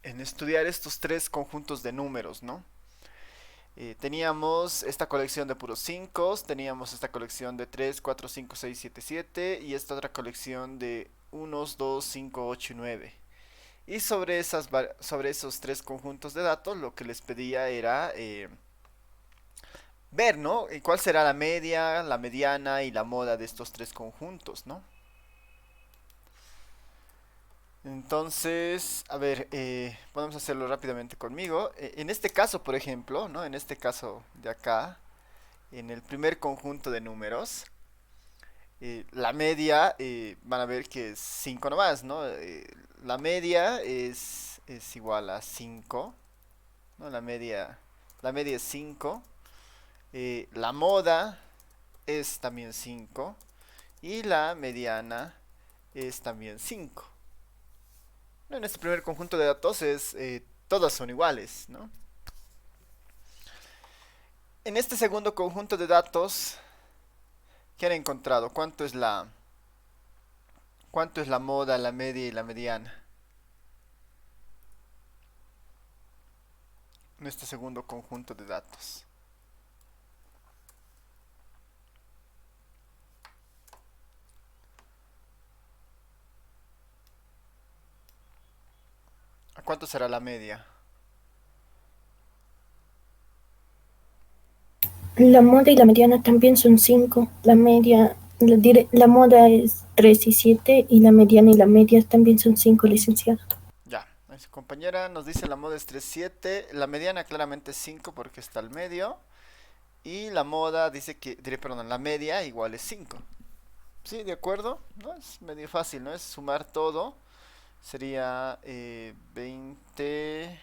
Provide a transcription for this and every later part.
en estudiar estos tres conjuntos de números, ¿no? Teníamos esta colección de puros 5, teníamos esta colección de 3, 4, 5, 6, 7, 7 y esta otra colección de unos, 2, 5, 8 y 9. Y sobre esos tres conjuntos de datos lo que les pedía era ver, ¿no? ¿Cuál será la media, la mediana y la moda de estos tres conjuntos, ¿no? Entonces, a ver, podemos hacerlo rápidamente conmigo. En este caso, por ejemplo, ¿no? En este caso de acá, en el primer conjunto de números, la media, van a ver que es 5 nomás, ¿no? La media es igual a 5, ¿no? La media es 5. La moda es también 5 y la mediana es también 5. En este primer conjunto de datos todas son iguales, ¿no? En este segundo conjunto de datos, ¿qué han encontrado? ¿Cuánto es la moda, la media y la mediana? En este segundo conjunto de datos. ¿A cuánto será la media? La moda y la mediana también son 5. La moda es 3 y 7 y la mediana y la media también son 5, licenciado. Ya, ahí su compañera nos dice la moda es 3,7, la mediana claramente es 5 porque está al medio, y la moda dice perdón, la media igual es 5. Sí, de acuerdo, ¿no? Es medio fácil, ¿no? Es sumar todo. Sería 20,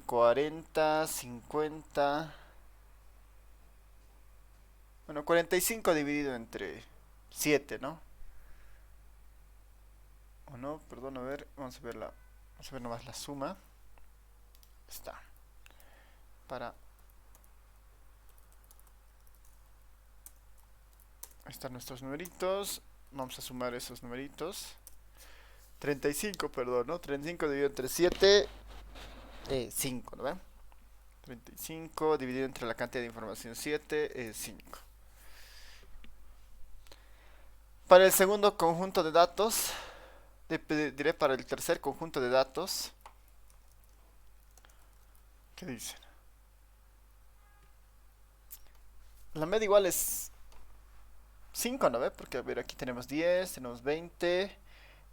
40, 50. Bueno, 45 dividido entre 7, ¿no? O no, perdón, a ver, vamos a ver nomás la suma. Está. Para. Ahí están nuestros numeritos. Vamos a sumar esos numeritos. 35, perdón, ¿no? 35 dividido entre 7, 5, ¿no ven? 35 dividido entre la cantidad de información 7 es 5. Para el segundo conjunto de datos, diré para el tercer conjunto de datos, ¿qué dicen? La media igual es 5, ¿no ve? Porque a ver, aquí tenemos 10, tenemos 20,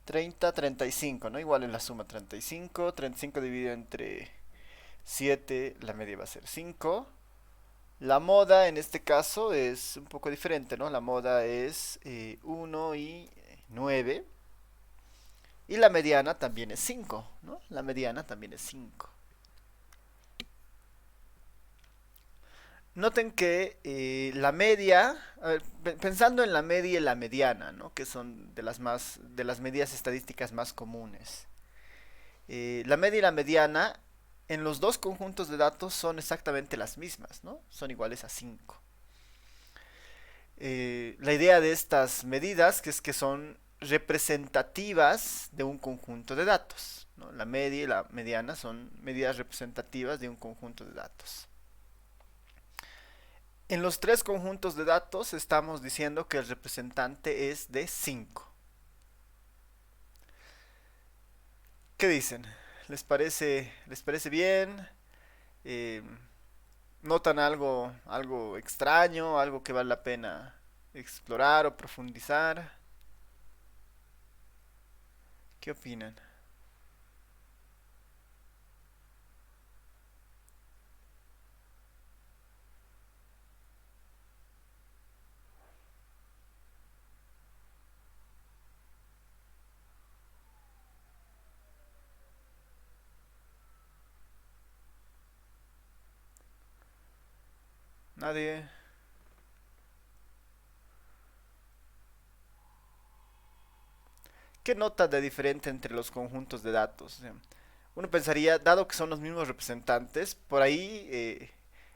30, 35, ¿no? Igual en la suma 35, 35 dividido entre 7, la media va a ser 5. La moda en este caso es un poco diferente, ¿no? La moda es 1 y 9. Y la mediana también es 5, ¿no? La mediana también es 5. Noten que la media, a ver, pensando en la media y la mediana, ¿no? Que son de las medidas estadísticas más comunes. La media y la mediana en los dos conjuntos de datos son exactamente las mismas, ¿no? Son iguales a 5. La idea de estas medidas que es que son representativas de un conjunto de datos, ¿no? La media y la mediana son medidas representativas de un conjunto de datos. En los tres conjuntos de datos estamos diciendo que el representante es de 5. ¿Qué dicen? ¿Les parece bien? Eh, ¿Notan algo extraño? ¿Algo que vale la pena explorar o profundizar? ¿Qué opinan? ¿Nadie? ¿Qué nota de diferente entre los conjuntos de datos? O sea, uno pensaría, dado que son los mismos representantes, por ahí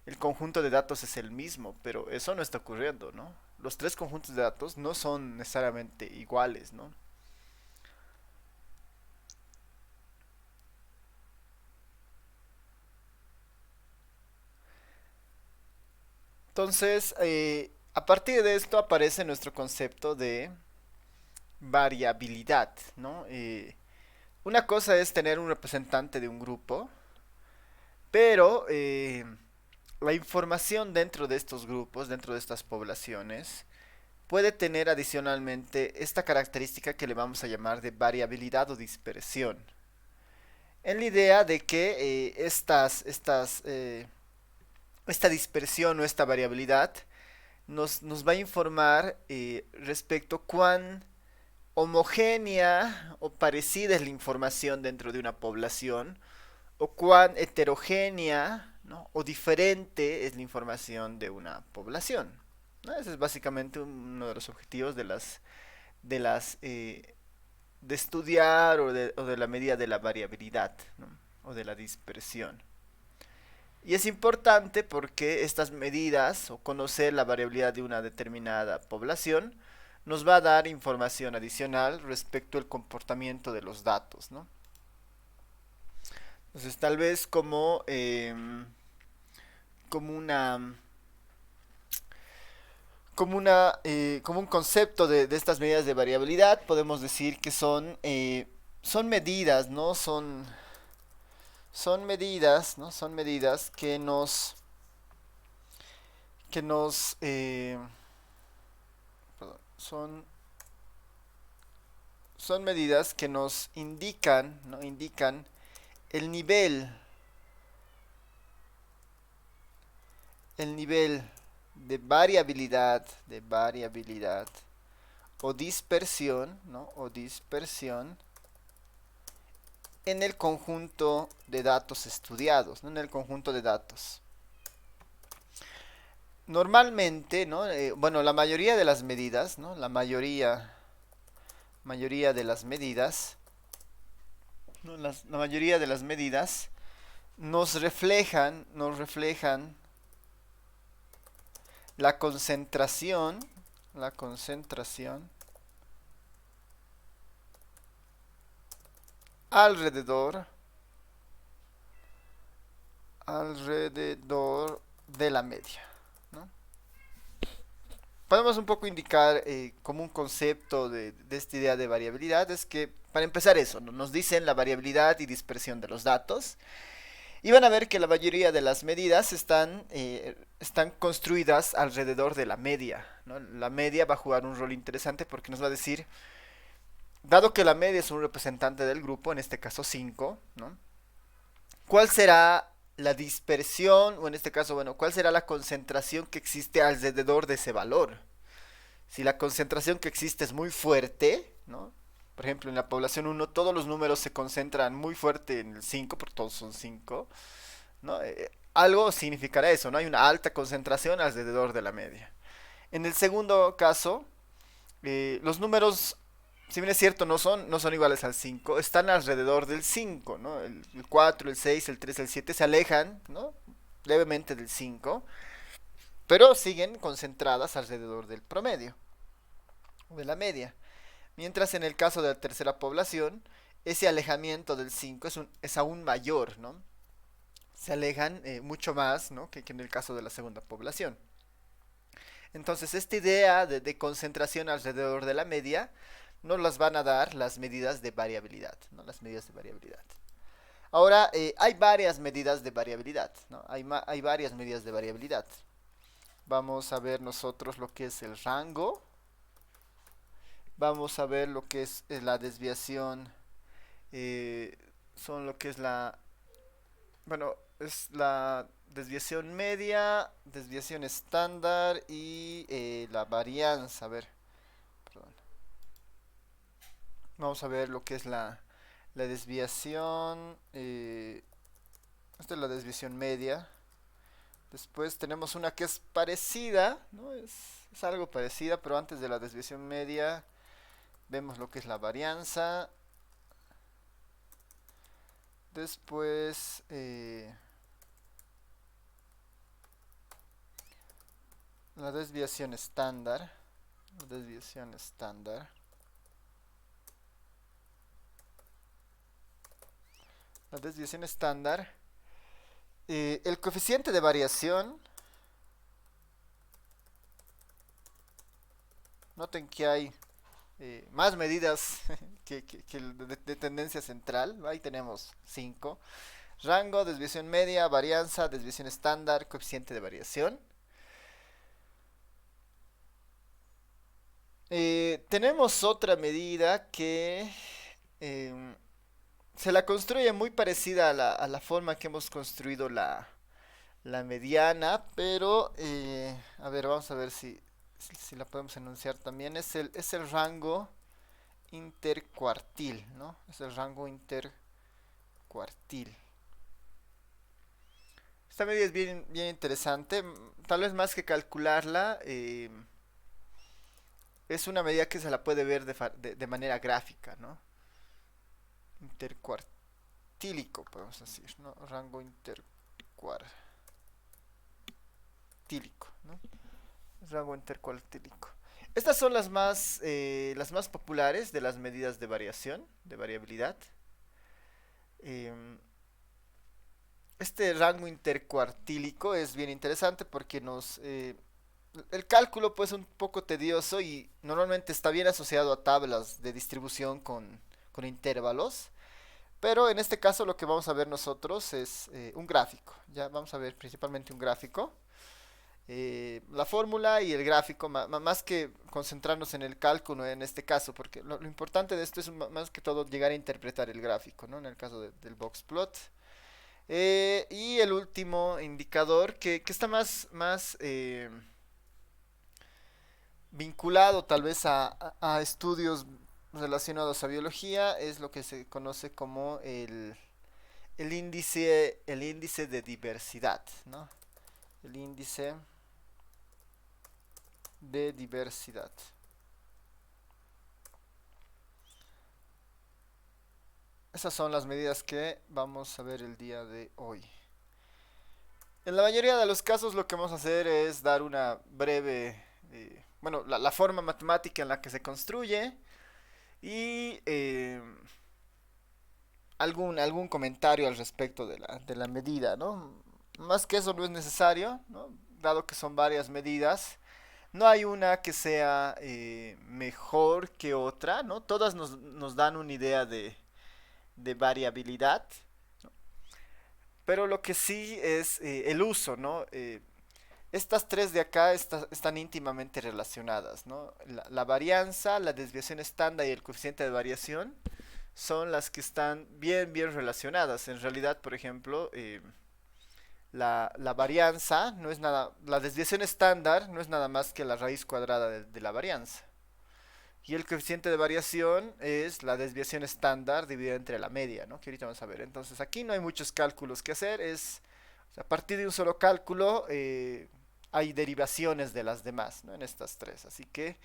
el conjunto de datos es el mismo, pero eso no está ocurriendo, ¿no? Los tres conjuntos de datos no son necesariamente iguales, ¿no? Entonces, a partir de esto aparece nuestro concepto de variabilidad, ¿no? Una cosa es tener un representante de un grupo, pero la información dentro de estos grupos, dentro de estas poblaciones, puede tener adicionalmente esta característica que le vamos a llamar de variabilidad o dispersión. En la idea de que esta dispersión o esta variabilidad nos va a informar respecto cuán homogénea o parecida es la información dentro de una población o cuán heterogénea, ¿no? o diferente es la información de una población, ¿no? Ese es básicamente uno de los objetivos de las de estudiar o de la medida de la variabilidad, ¿no? o de la dispersión. Y es importante porque estas medidas o conocer la variabilidad de una determinada población nos va a dar información adicional respecto al comportamiento de los datos, ¿no? Entonces tal vez como una como un concepto de estas medidas de variabilidad podemos decir que son medidas, ¿no? Son medidas, ¿no? Son medidas que nos perdón, son medidas que nos indican, ¿no? Indican el nivel de variabilidad o dispersión, ¿no? o dispersión en el conjunto de datos estudiados, ¿no? en el conjunto de datos. Normalmente, ¿no? Bueno, la mayoría de las medidas, ¿no? Mayoría de las medidas, ¿no? La mayoría de las medidas nos reflejan la concentración, la concentración alrededor, alrededor de la media, ¿no? Podemos un poco indicar como un concepto de esta idea de variabilidad, es que para empezar eso, ¿no? Nos dicen la variabilidad y dispersión de los datos. Y van a ver que la mayoría de las medidas están construidas alrededor de la media, ¿no? La media va a jugar un rol interesante porque nos va a decir, dado que la media es un representante del grupo, en este caso 5, ¿no? ¿Cuál será la dispersión, o en este caso, bueno, cuál será la concentración que existe alrededor de ese valor? Si la concentración que existe es muy fuerte, ¿no? Por ejemplo, en la población uno todos los números se concentran muy fuerte en el 5 porque todos son 5, ¿no? Algo significará eso, ¿no? Hay una alta concentración alrededor de la media. En el segundo caso, los números, si bien es cierto, no son iguales al 5, están alrededor del 5, ¿no? El 4, el 6, el 3, el 7 se alejan, ¿no? Levemente del 5, pero siguen concentradas alrededor del promedio, de la media. Mientras en el caso de la tercera población, ese alejamiento del 5 es aún mayor, ¿no? Se alejan mucho más, ¿no? que en el caso de la segunda población. Entonces, esta idea de concentración alrededor de la media nos las van a dar las medidas de variabilidad, ¿no? Las medidas de variabilidad. Ahora, hay varias medidas de variabilidad, ¿no? Hay varias medidas de variabilidad. Vamos a ver nosotros lo que es el rango. Vamos a ver lo que es la desviación. Son lo que es bueno, es la desviación media, desviación estándar y la varianza. A ver, perdón. Vamos a ver lo que es la desviación. Esta es la desviación media. Después tenemos una que es parecida, ¿no? Es algo parecida, pero antes de la desviación media vemos lo que es la varianza. Después la desviación estándar. La desviación estándar. La desviación estándar. El coeficiente de variación Noten que hay más medidas que el de tendencia central. Ahí tenemos 5. Rango, desviación media, varianza, desviación estándar, coeficiente de variación. Tenemos otra medida que em, se la construye muy parecida a la forma que hemos construido la mediana, pero a ver, vamos a ver si la podemos enunciar también. Es el rango intercuartil, ¿no? Es el rango intercuartil. Esta medida es bien interesante. Tal vez más que calcularla, es una medida que se la puede ver de manera gráfica, ¿no? Intercuartílico, podemos decir, ¿no? Rango intercuartílico, ¿no? Rango intercuartílico. Estas son las más populares de las medidas de variación, de variabilidad. Em, este rango intercuartílico es bien interesante porque el cálculo pues es un poco tedioso y normalmente está bien asociado a tablas de distribución con intervalos. Pero en este caso lo que vamos a ver nosotros es un gráfico. Ya vamos a ver principalmente un gráfico. La fórmula y el gráfico, más que concentrarnos en el cálculo en este caso, porque lo importante de esto es más que todo llegar a interpretar el gráfico, ¿no? En el caso del box plot. Y el último indicador que está más vinculado tal vez a estudios relacionados a biología es lo que se conoce como el índice de diversidad, ¿no? El índice de diversidad. Esas son las medidas que vamos a ver el día de hoy. En la mayoría de los casos lo que vamos a hacer es dar una breve, bueno, la forma matemática en la que se construye y algún comentario al respecto de la medida, ¿no? Más que eso no es necesario, ¿no? Dado que son varias medidas, no hay una que sea mejor que otra, ¿no? Todas nos dan una idea de variabilidad, ¿no? Pero lo que sí es el uso, ¿no? Estas tres de acá están íntimamente relacionadas, ¿no? La varianza, la desviación estándar y el coeficiente de variación son las que están bien relacionadas. En realidad, por ejemplo, la varianza no es nada, la desviación estándar no es nada más que la raíz cuadrada de la varianza. Y el coeficiente de variación es la desviación estándar dividida entre la media, ¿no? Que ahorita vamos a ver. Entonces aquí no hay muchos cálculos que hacer, o sea, a partir de un solo cálculo hay derivaciones de las demás, ¿no? En estas tres. Así que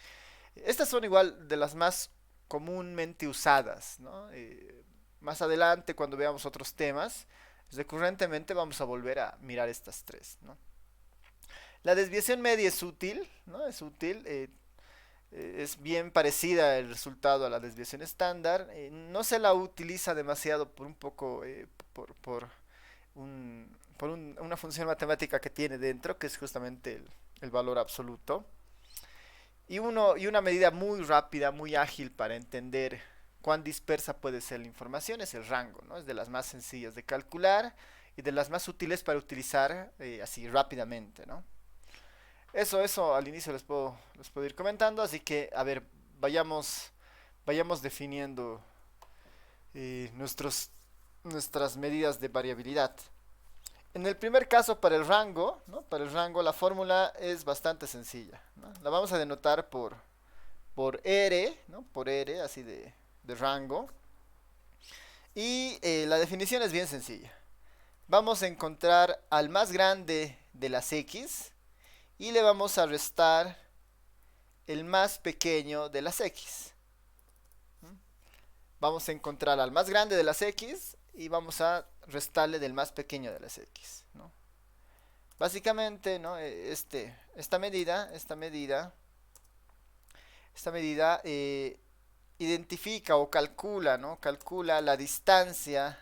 estas son igual de las más comúnmente usadas, ¿no? Más adelante, cuando veamos otros temas, recurrentemente vamos a volver a mirar estas tres, ¿no? La desviación media es útil, ¿no? Es útil, es bien parecida el resultado a la desviación estándar. No se la utiliza demasiado por un poco, una función matemática que tiene dentro, que es justamente el valor absoluto. Y una medida muy rápida, muy ágil para entender cuán dispersa puede ser la información es el rango, ¿no? Es de las más sencillas de calcular y de las más útiles para utilizar así rápidamente, ¿no? Eso al inicio les puedo ir comentando, así que, a ver, vayamos definiendo eh, nuestros, nuestras medidas de variabilidad. En el primer caso, para el rango, ¿no? Para el rango la fórmula es bastante sencilla, ¿no? La vamos a denotar por R, ¿no? Por R, así de rango. Y la definición es bien sencilla. Vamos a encontrar al más grande de las X y le vamos a restar el más pequeño de las X. Vamos a encontrar al más grande de las X y vamos a restarle del más pequeño de las X, ¿no? Básicamente, ¿no? Esta medida identifica o calcula, ¿no? Calcula la distancia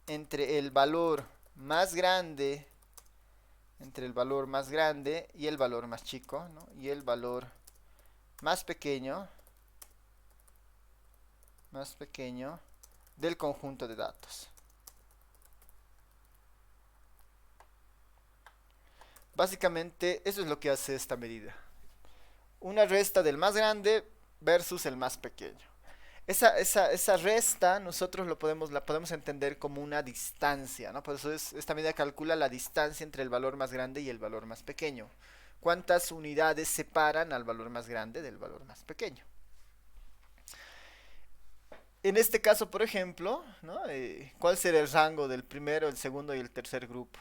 entre el valor más grande, entre el valor más grande y el valor más chico, ¿no? Y el valor más pequeño, más pequeño del conjunto de datos. Básicamente, eso es lo que hace esta medida. Una resta del más grande versus el más pequeño. Esa resta nosotros la podemos entender como una distancia, ¿no? Por eso esta medida calcula la distancia entre el valor más grande y el valor más pequeño. ¿Cuántas unidades separan al valor más grande del valor más pequeño? En este caso, por ejemplo, ¿no? ¿Cuál será el rango del primero, el segundo y el tercer grupo?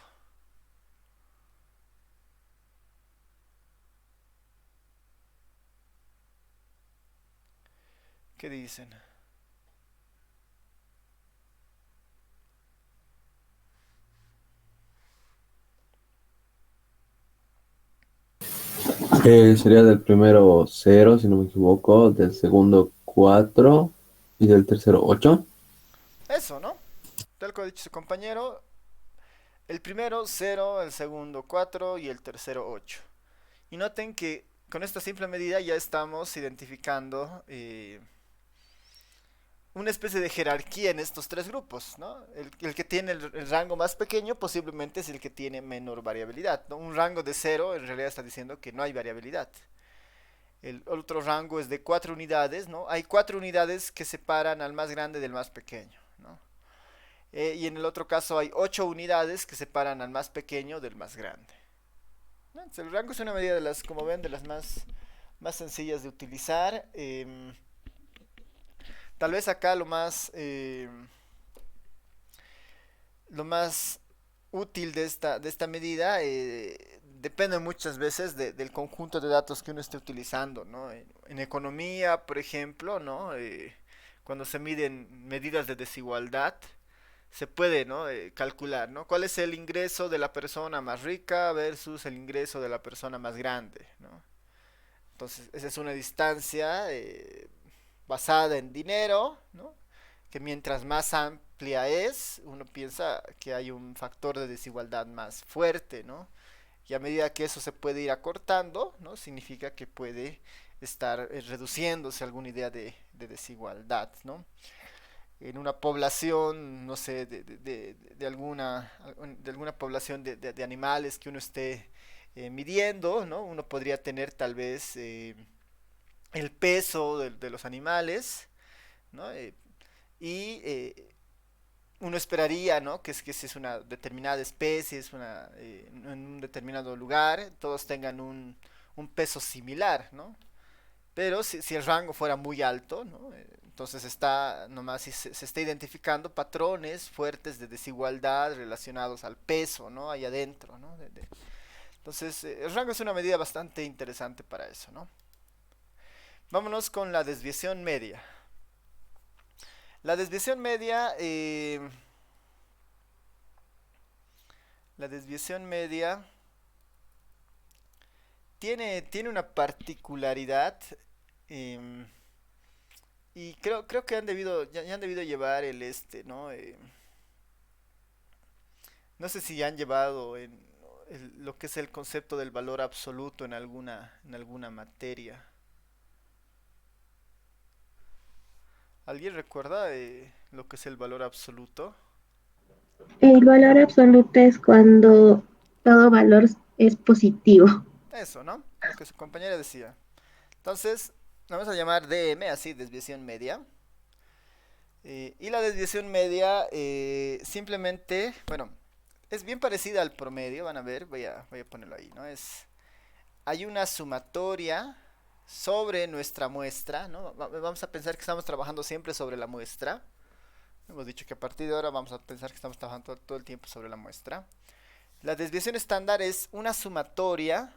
¿Qué dicen? Sería del primero 0, si no me equivoco, del segundo 4 y del tercero 8. Eso, ¿no? Tal como ha dicho su compañero, el primero 0, el segundo 4 y el tercero 8. Y noten que con esta simple medida ya estamos identificando una especie de jerarquía en estos tres grupos, ¿no? El que tiene el rango más pequeño posiblemente es el que tiene menor variabilidad, ¿no? Un rango de 0 en realidad está diciendo que no hay variabilidad. El otro rango es de 4 unidades, ¿no? Hay 4 unidades que separan al más grande del más pequeño, ¿no? Y en el otro caso hay 8 unidades que separan al más pequeño del más grande. ¿No? Entonces, el rango es una medida de las, como ven, de las más sencillas de utilizar. Tal vez acá lo más útil de esta medida depende muchas veces del conjunto de datos que uno esté utilizando, ¿no? En economía, por ejemplo, ¿no? Cuando se miden medidas de desigualdad, se puede, ¿no? Calcular, ¿no? ¿Cuál es el ingreso de la persona más rica versus el ingreso de la persona más grande, ¿no? Entonces, esa es una distancia basada en dinero, ¿no? Que mientras más amplia es, uno piensa que hay un factor de desigualdad más fuerte, ¿no? Y a medida que eso se puede ir acortando, ¿no? Significa que puede estar reduciéndose alguna idea de desigualdad, ¿no? En una población, no sé, de alguna población de animales que uno esté midiendo, ¿no? Uno podría tener tal vez el peso de los animales, ¿no? Y uno esperaría, ¿no? Que si es una determinada especie, en un determinado lugar, todos tengan un peso similar, ¿no? Pero si el rango fuera muy alto, ¿no? Entonces está nomás si se está identificando patrones fuertes de desigualdad relacionados al peso, ¿no? Ahí adentro, ¿no? Entonces, el rango es una medida bastante interesante para eso, ¿no? Vámonos con la desviación media. La desviación media, la desviación media tiene una particularidad eh, y creo que ya han debido llevar el ¿no? No sé si han llevado lo que es el concepto del valor absoluto en alguna materia. ¿Alguien recuerda lo que es el valor absoluto? El valor absoluto es cuando todo valor es positivo. Eso, ¿no? Lo que su compañera decía. Entonces, vamos a llamar DM, así, desviación media. Y la desviación media simplemente, bueno, es bien parecida al promedio, van a ver, voy a ponerlo ahí, ¿no? Hay una sumatoria sobre nuestra muestra, ¿no? Vamos a pensar que estamos trabajando siempre sobre la muestra. Hemos dicho que a partir de ahora vamos a pensar que estamos trabajando todo el tiempo sobre la muestra. La desviación estándar es una sumatoria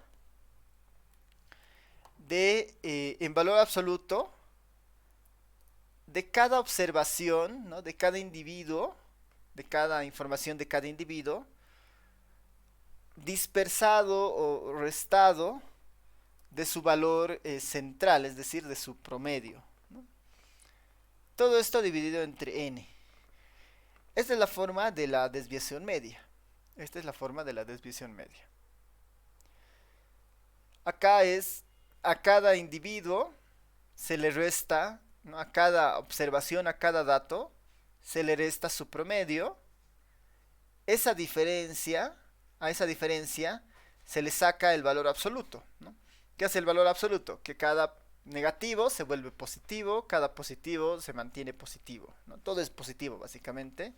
en valor absoluto, de cada observación, ¿no? De cada individuo, de cada información de cada individuo, dispersado o restado de su valor central, es decir, de su promedio, ¿no? Todo esto dividido entre n. Esta es la forma de la desviación media. Esta es la forma de la desviación media. Acá es a cada individuo se le resta, ¿no? A cada observación, a cada dato, se le resta su promedio. Esa diferencia, a esa diferencia se le saca el valor absoluto, ¿no? ¿Qué hace el valor absoluto? Que cada negativo se vuelve positivo, cada positivo se mantiene positivo, ¿no? Todo es positivo básicamente.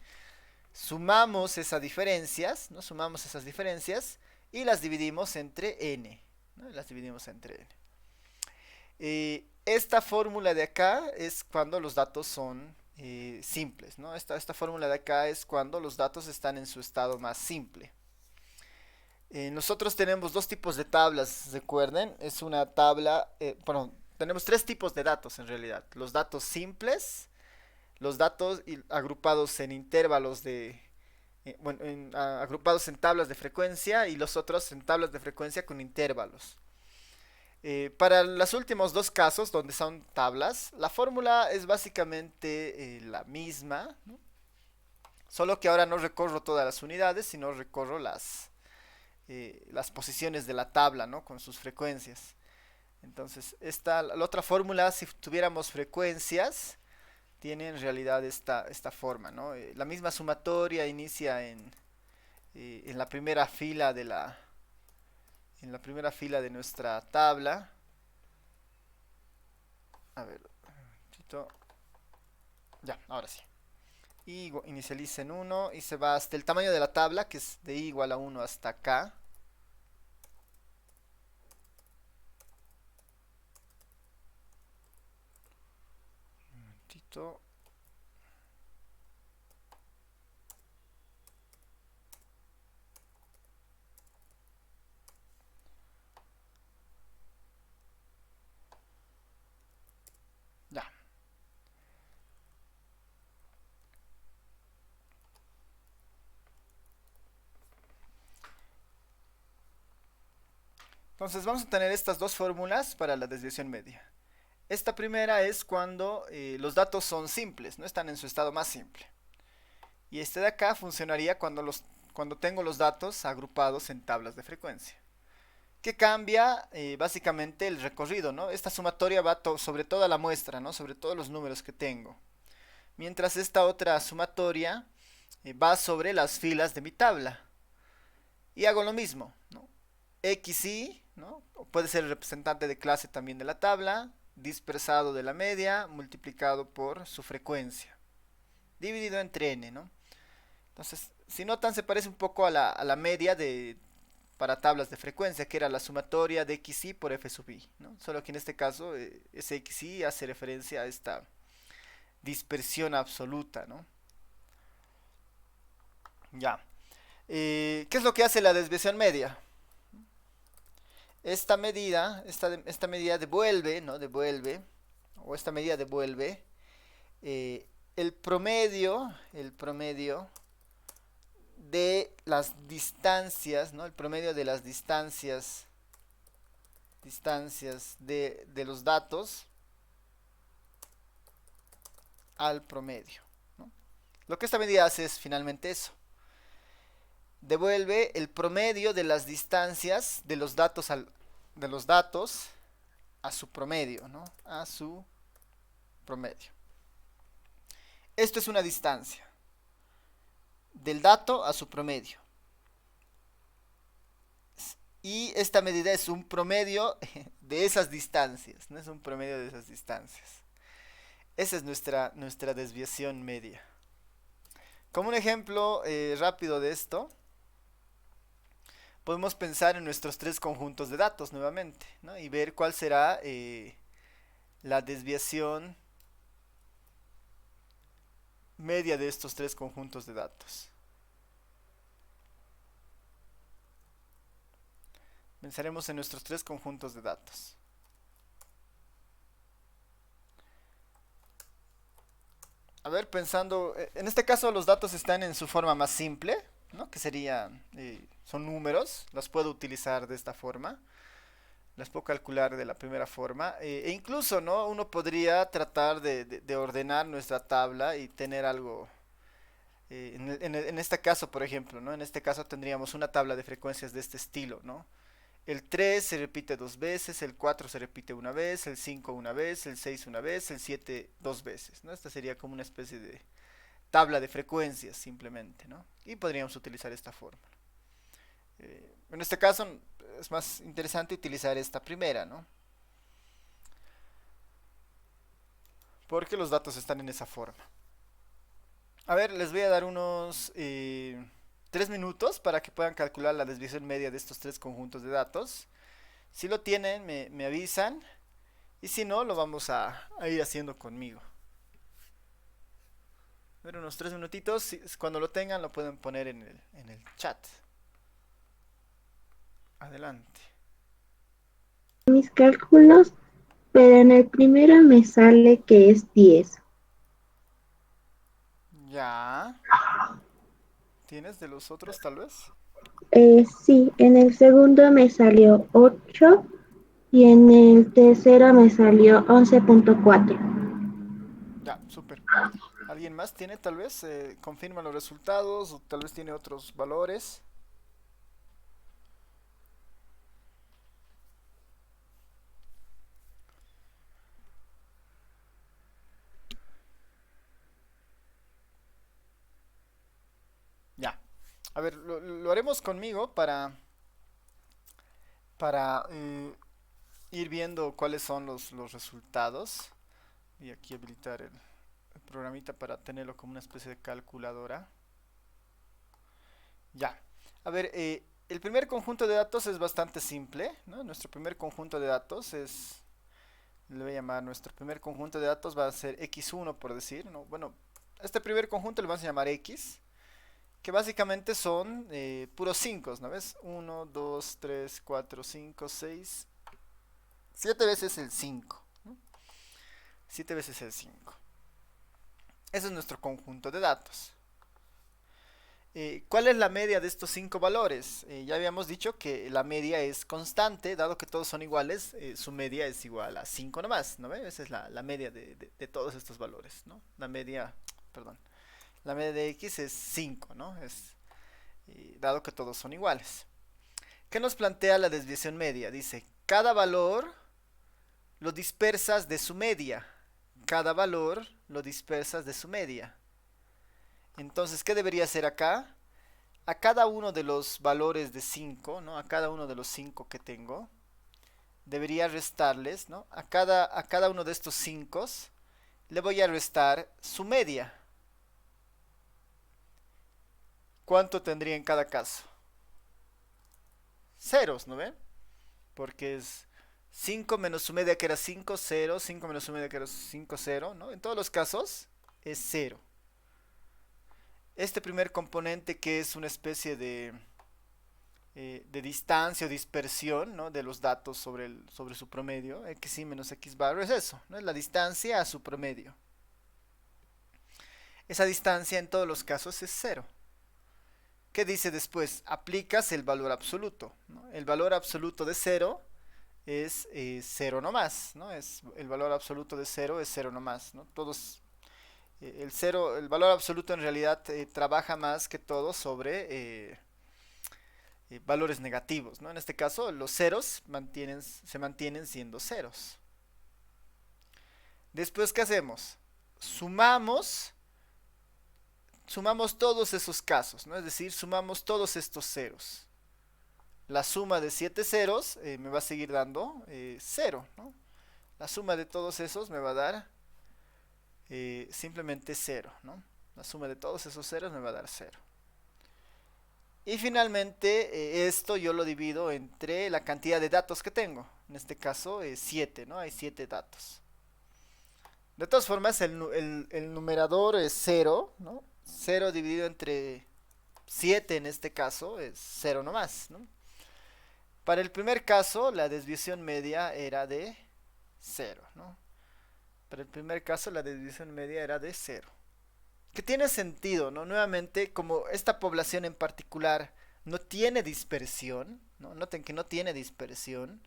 Sumamos esas diferencias, ¿no? Sumamos esas diferencias y las dividimos entre n, ¿no? Las dividimos entre n. Esta fórmula de acá es cuando los datos son simples, ¿no? Esta fórmula de acá es cuando los datos están en su estado más simple. Nosotros tenemos dos tipos de tablas, recuerden, es una tabla, bueno, tenemos tres tipos de datos en realidad. Los datos simples, los datos agrupados en intervalos bueno, agrupados en tablas de frecuencia y los otros en tablas de frecuencia con intervalos. Para los últimos dos casos, donde son tablas, la fórmula es básicamente la misma, ¿no? Solo que ahora no recorro todas las unidades, sino recorro las posiciones de la tabla, ¿no? Con sus frecuencias. Entonces, la otra fórmula, si tuviéramos frecuencias, tiene en realidad esta forma, ¿no? La misma sumatoria inicia en la primera fila de nuestra tabla. A ver, ya, ahora sí. Y inicializa en 1 y se va hasta el tamaño de la tabla, que es de i igual a 1 hasta acá. Un momentito. Ya. Entonces vamos a tener estas dos fórmulas para la desviación media. Esta primera es cuando los datos son simples, no están en su estado más simple. Y este de acá funcionaría cuando tengo los datos agrupados en tablas de frecuencia. Que cambia básicamente el recorrido, ¿no? Esta sumatoria va sobre toda la muestra, ¿no? Sobre todos los números que tengo. Mientras esta otra sumatoria va sobre las filas de mi tabla. Y hago lo mismo, ¿no? XY, ¿no? Puede ser el representante de clase también de la tabla, dispersado de la media, multiplicado por su frecuencia, dividido entre n, ¿no? Entonces, si notan, se parece un poco a la media para tablas de frecuencia, que era la sumatoria de XY por F sub I, ¿no? Solo que en este caso, ese XY hace referencia a esta dispersión absoluta, ¿no? Ya. ¿Qué es lo que hace la desviación media? Esta medida devuelve, ¿no? O esta medida devuelve el promedio de las distancias, ¿no? El promedio de las distancias de los datos al promedio, ¿no? Lo que esta medida hace es finalmente eso. Devuelve el promedio de las distancias de los datos a su promedio, ¿no? A su promedio. Esto es una distancia del dato a su promedio. Y esta medida es un promedio de esas distancias, no es un promedio de esas distancias. Esa es nuestra desviación media. Como un ejemplo rápido de esto, podemos pensar en nuestros tres conjuntos de datos nuevamente, ¿no? Y ver cuál será la desviación media de estos tres conjuntos de datos. Pensaremos en nuestros tres conjuntos de datos. A ver, pensando, en este caso los datos están en su forma más simple, ¿no? Que son números, los puedo utilizar de esta forma, las puedo calcular de la primera forma, e incluso, ¿no? Uno podría tratar de ordenar nuestra tabla y tener algo, en este caso, por ejemplo, ¿no? En este caso tendríamos una tabla de frecuencias de este estilo, ¿no? El 3 se repite dos veces, el 4 se repite una vez, el 5 una vez, el 6 una vez, el 7 dos veces, ¿no? Esta sería como una especie de tabla de frecuencias simplemente, ¿no? Y podríamos utilizar esta fórmula. En este caso es más interesante utilizar esta primera, ¿no? Porque los datos están en esa forma. A ver, les voy a dar unos 3 minutos para que puedan calcular la desviación media de estos tres conjuntos de datos. Si lo tienen, me avisan. Y si no, lo vamos a ir haciendo conmigo. A ver, unos 3 minutitos. Cuando lo tengan, lo pueden poner en el chat. Adelante. Mis cálculos, pero en el primero me sale que es 10. Ya. ¿Tienes de los otros tal vez? Sí, en el segundo me salió 8 y en el tercero me salió 11.4. Ya, súper. ¿Alguien más tiene tal vez? Confirma los resultados o tal vez tiene otros valores. Ya. A ver, lo haremos conmigo para ir viendo cuáles son los resultados. Y aquí habilitar el programita para tenerlo como una especie de calculadora. Ya. A ver, el primer conjunto de datos es bastante simple, ¿no? Nuestro primer conjunto de datos es, le voy a llamar, nuestro primer conjunto de datos va a ser x1 por decir, ¿no? Bueno, este primer conjunto le vamos a llamar x, que básicamente son puros 5, ¿no ves? 1, 2, 3, 4, 5, 6, 7 veces el 5, ¿no? 7 veces el 5. Ese es nuestro conjunto de datos. ¿Cuál es la media de estos 5 valores? Ya habíamos dicho que la media es constante, dado que todos son iguales, su media es igual a 5 nomás, ¿no ve? Esa es la media de todos estos valores, ¿no? La media, perdón, la media de x es 5, ¿no? Dado que todos son iguales. ¿Qué nos plantea la desviación media? Dice, cada valor lo dispersas de su media. Cada valor lo dispersas de su media. Entonces, ¿qué debería hacer acá? A cada uno de los valores de 5, ¿no? A cada uno de los 5 que tengo, debería restarles, ¿no? A cada uno de estos 5 le voy a restar su media. ¿Cuánto tendría en cada caso? Ceros, ¿no ven? Porque es 5 menos su media que era 5, 0, 5 menos su media que era 5, 0, ¿no? En todos los casos es 0. Este primer componente, que es una especie de distancia o dispersión, ¿no? De los datos sobre su promedio, xy menos x bar, es eso, ¿no? Es la distancia a su promedio. Esa distancia en todos los casos es 0. ¿Qué dice después? Aplicas el valor absoluto, ¿no? El valor absoluto de 0 es 0 nomás, ¿no? El valor absoluto de 0 es 0 nomás, ¿no? El valor absoluto en realidad trabaja más que todo sobre valores negativos, ¿no? En este caso, los ceros se mantienen siendo ceros. Después, ¿qué hacemos? Sumamos todos esos casos, ¿no? Es decir, sumamos todos estos ceros. La suma de 7 ceros me va a seguir dando 0, ¿no? La suma de todos esos me va a dar simplemente 0, ¿no? La suma de todos esos ceros me va a dar 0. Y finalmente esto yo lo divido entre la cantidad de datos que tengo. En este caso 7, ¿no? Hay 7 datos. De todas formas el numerador es 0, ¿no? 0 dividido entre 7 en este caso es 0 nomás, ¿no? Para el primer caso la desviación media era de 0, ¿no? Para el primer caso la desviación media era de 0. Que tiene sentido, ¿no? Nuevamente, como esta población en particular no tiene dispersión, ¿no? Noten que no tiene dispersión,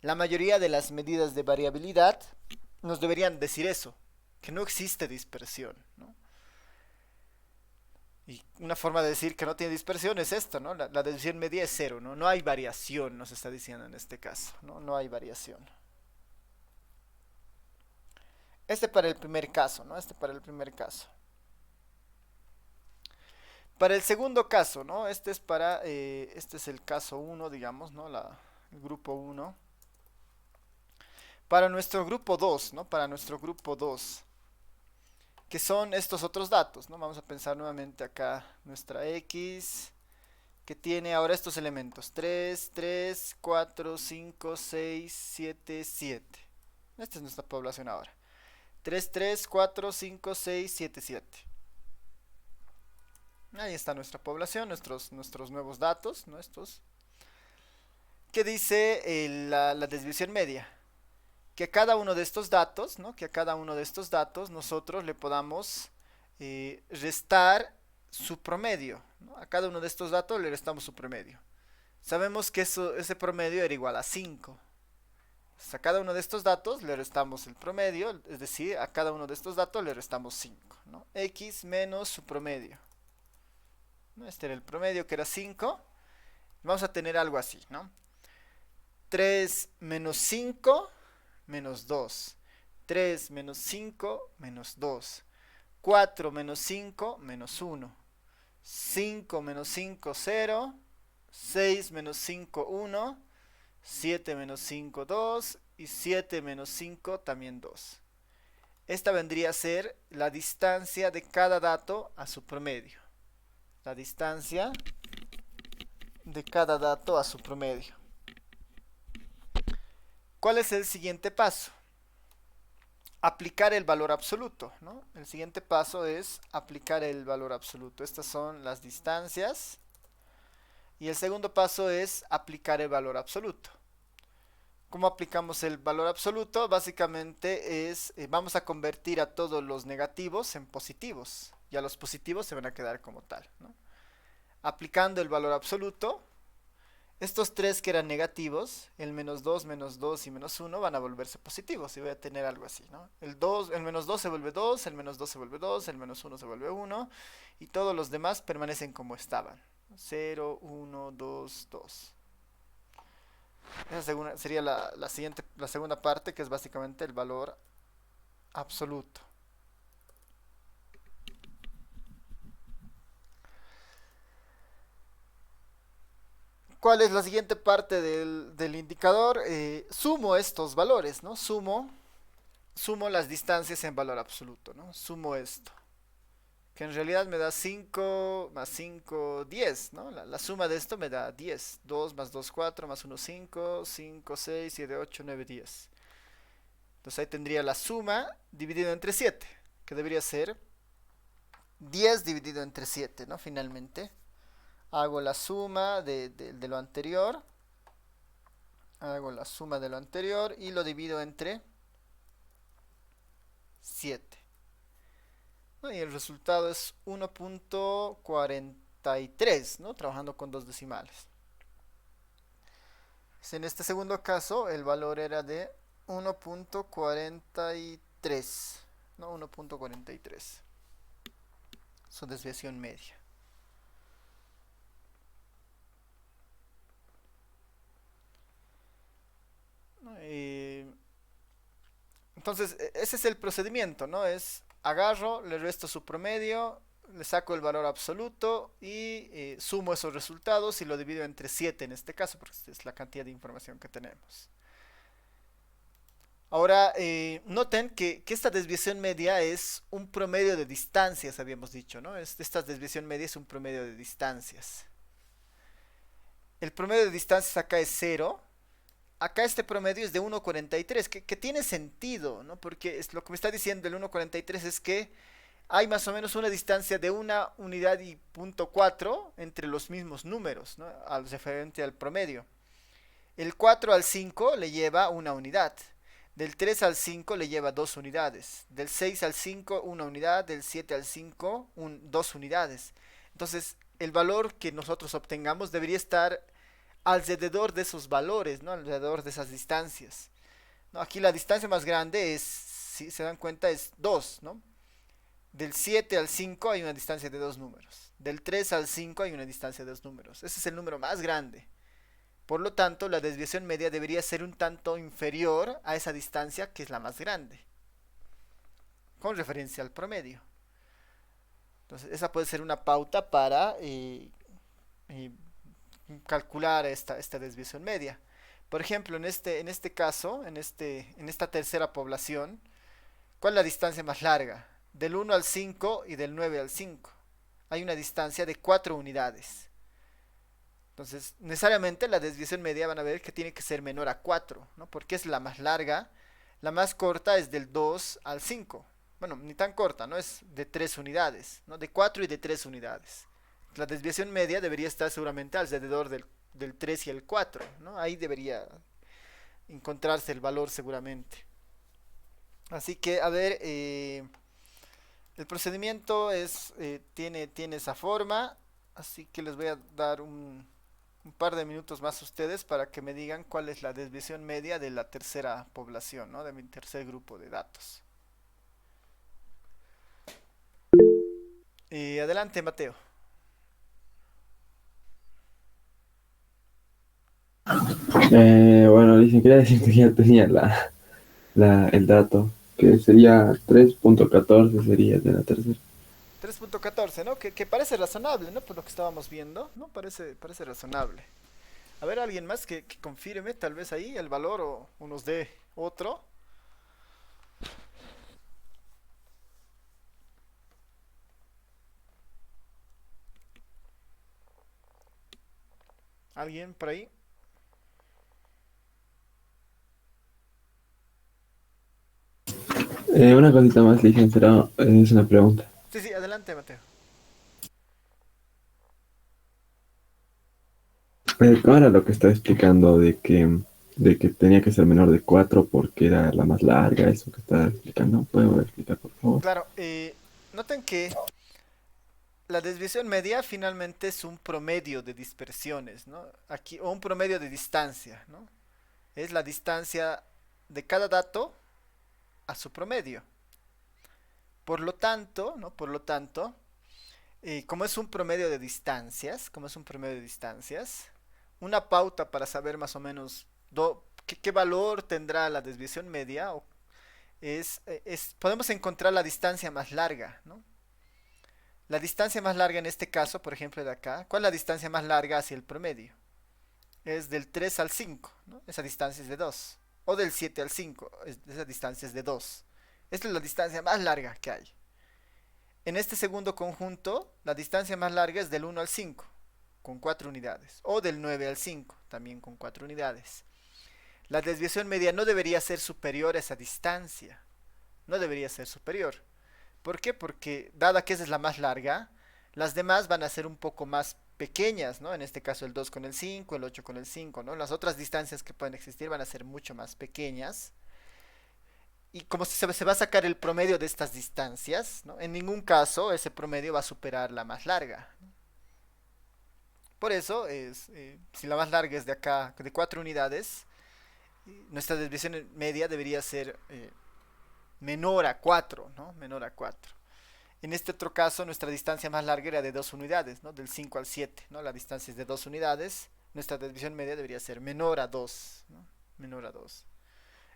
la mayoría de las medidas de variabilidad nos deberían decir eso, que no existe dispersión, ¿no? Y una forma de decir que no tiene dispersión es esto, ¿no? La desviación media es cero, ¿no? No hay variación, nos está diciendo en este caso, ¿no? No hay variación. Este para el primer caso, ¿no? Este para el primer caso. Para el segundo caso, ¿no? Este es el caso uno, digamos, ¿no? El grupo uno. Para nuestro grupo 2, ¿no? Para nuestro grupo 2, que son estos otros datos, ¿no? Vamos a pensar nuevamente acá nuestra X, que tiene ahora estos elementos, 3, 3, 4, 5, 6, 7, 7. Esta es nuestra población ahora. 3, 3, 4, 5, 6, 7, 7. Ahí está nuestra población, nuestros nuevos datos, ¿no? Estos. ¿Qué dice la desviación media? Que a cada uno de estos datos, ¿no? Que a cada uno de estos datos nosotros le podamos restar su promedio, ¿no? A cada uno de estos datos le restamos su promedio. Sabemos que ese promedio era igual a 5. Entonces, a cada uno de estos datos le restamos el promedio, es decir, a cada uno de estos datos le restamos 5, ¿no? X menos su promedio. ¿No? Este era el promedio, que era 5. Vamos a tener algo así, ¿no? 3 menos 5 menos 2. 3 menos 5 menos 2. 4 menos 5 menos 1. 5 menos 5, 0. 6 menos 5, 1. 7 menos 5, 2. Y 7 menos 5 también 2. Esta vendría a ser la distancia de cada dato a su promedio. La distancia de cada dato a su promedio. ¿Cuál es el siguiente paso? Aplicar el valor absoluto, ¿no? El siguiente paso es aplicar el valor absoluto. Estas son las distancias. Y el segundo paso es aplicar el valor absoluto. ¿Cómo aplicamos el valor absoluto? Básicamente vamos a convertir a todos los negativos en positivos. Y a los positivos se van a quedar como tal, ¿no? Aplicando el valor absoluto, estos tres que eran negativos, el menos 2 y menos 1, van a volverse positivos. Y voy a tener algo así, ¿no? El menos 2 se vuelve 2, el menos 2 se vuelve 2, el menos 1 se vuelve 1. Y todos los demás permanecen como estaban. 0, 1, 2, 2. Esa sería la segunda parte, que es básicamente el valor absoluto. ¿Cuál es la siguiente parte del indicador? Sumo estos valores, ¿no? Sumo las distancias en valor absoluto, ¿no? Sumo esto, que en realidad me da 5 más 5, 10, ¿no? La suma de esto me da 10. 2 más 2, 4, más 1, 5, 5, 6, 7, 8, 9, 10. Entonces ahí tendría la suma dividido entre 7, que debería ser 10 dividido entre 7, ¿no? Finalmente hago la suma de lo anterior. Hago la suma de lo anterior y lo divido entre 7. ¿No? Y el resultado es 1.43, ¿no? Trabajando con dos decimales. En este segundo caso el valor era de 1.43, ¿no? 1.43. Su desviación media. Entonces, ese es el procedimiento, ¿no? Agarro, le resto su promedio, le saco el valor absoluto y sumo esos resultados y lo divido entre 7 en este caso, porque esta es la cantidad de información que tenemos. Ahora, noten que esta desviación media es un promedio de distancias, habíamos dicho, ¿no? Esta desviación media es un promedio de distancias. El promedio de distancias acá es 0. Acá este promedio es de 1.43, que tiene sentido, ¿no? Porque lo que me está diciendo el 1.43 es que hay más o menos una distancia de una unidad y 0.4 entre los mismos números, ¿no? Referente al promedio. El 4 al 5 le lleva una unidad. Del 3 al 5 le lleva 2 unidades. Del 6 al 5, una unidad. Del 7 al 5, 2 unidades. Entonces, el valor que nosotros obtengamos debería estar alrededor de esos valores, ¿no? Alrededor de esas distancias, ¿no? Aquí la distancia más grande es, si se dan cuenta, es 2, ¿no? Del 7 al 5 hay una distancia de dos números. Del 3 al 5 hay una distancia de dos números. Ese es el número más grande. Por lo tanto, la desviación media debería ser un tanto inferior a esa distancia que es la más grande, con referencia al promedio. Entonces, esa puede ser una pauta para eh, calcular esta desviación media. Por ejemplo, en este caso, en esta tercera población, ¿cuál es la distancia más larga? Del 1 al 5 y del 9 al 5. Hay una distancia de 4 unidades. Entonces, necesariamente la desviación media van a ver que tiene que ser menor a 4, ¿no? Porque es la más larga. La más corta es del 2 al 5. Bueno, ni tan corta, ¿no? Es de 3 unidades, ¿no? De 4 y de 3 unidades. La desviación media debería estar seguramente alrededor del 3 y el 4, ¿no? Ahí debería encontrarse el valor seguramente. Así que, a ver, el procedimiento tiene esa forma, así que les voy a dar un par de minutos más a ustedes para que me digan cuál es la desviación media de la tercera población, ¿no? De mi tercer grupo de datos. Adelante, Mateo. Bueno, dicen, quería decirte que ya tenía el dato, que sería 3.14 sería de la tercera. 3.14, ¿no? Que parece razonable, ¿no? Por lo que estábamos viendo, ¿no? Parece razonable. A ver, alguien más que confirme tal vez ahí el valor o nos dé otro. ¿Alguien por ahí? Una cosita más, licenciado, es una pregunta. Sí, sí, adelante, Mateo. ¿Cómo era lo que estaba explicando de que tenía que ser menor de 4 porque era la más larga? Eso que estaba explicando. ¿Puedo explicar, por favor? Claro, noten que la desviación media finalmente es un promedio de dispersiones, ¿no? Aquí, o un promedio de distancia, ¿no? Es la distancia de cada dato a su promedio. Por lo tanto, ¿no? Por lo tanto, como es un promedio de distancias, una pauta para saber más o menos qué valor tendrá la desviación media podemos encontrar la distancia más larga, ¿no? La distancia más larga en este caso, por ejemplo, de acá, ¿cuál es la distancia más larga hacia el promedio? Es del 3 al 5, ¿no? Esa distancia es de 2. O del 7 al 5, esa distancia es de 2. Esta es la distancia más larga que hay. En este segundo conjunto, la distancia más larga es del 1 al 5, con 4 unidades. O del 9 al 5, también con 4 unidades. La desviación media no debería ser superior a esa distancia. No debería ser superior. ¿Por qué? Porque dada que esa es la más larga, las demás van a ser un poco más pequeñas, ¿no? En este caso el 2 con el 5, el 8 con el 5, ¿no? Las otras distancias que pueden existir van a ser mucho más pequeñas. Y como se va a sacar el promedio de estas distancias, ¿no? En ningún caso ese promedio va a superar la más larga. Por eso, si la más larga es de acá, de 4 unidades, nuestra desviación media debería ser menor a 4, ¿no? Menor a 4. En este otro caso, nuestra distancia más larga era de 2 unidades, ¿no? Del 5 al 7, ¿no? La distancia es de 2 unidades. Nuestra desviación media debería ser menor a 2, ¿no? Menor a 2.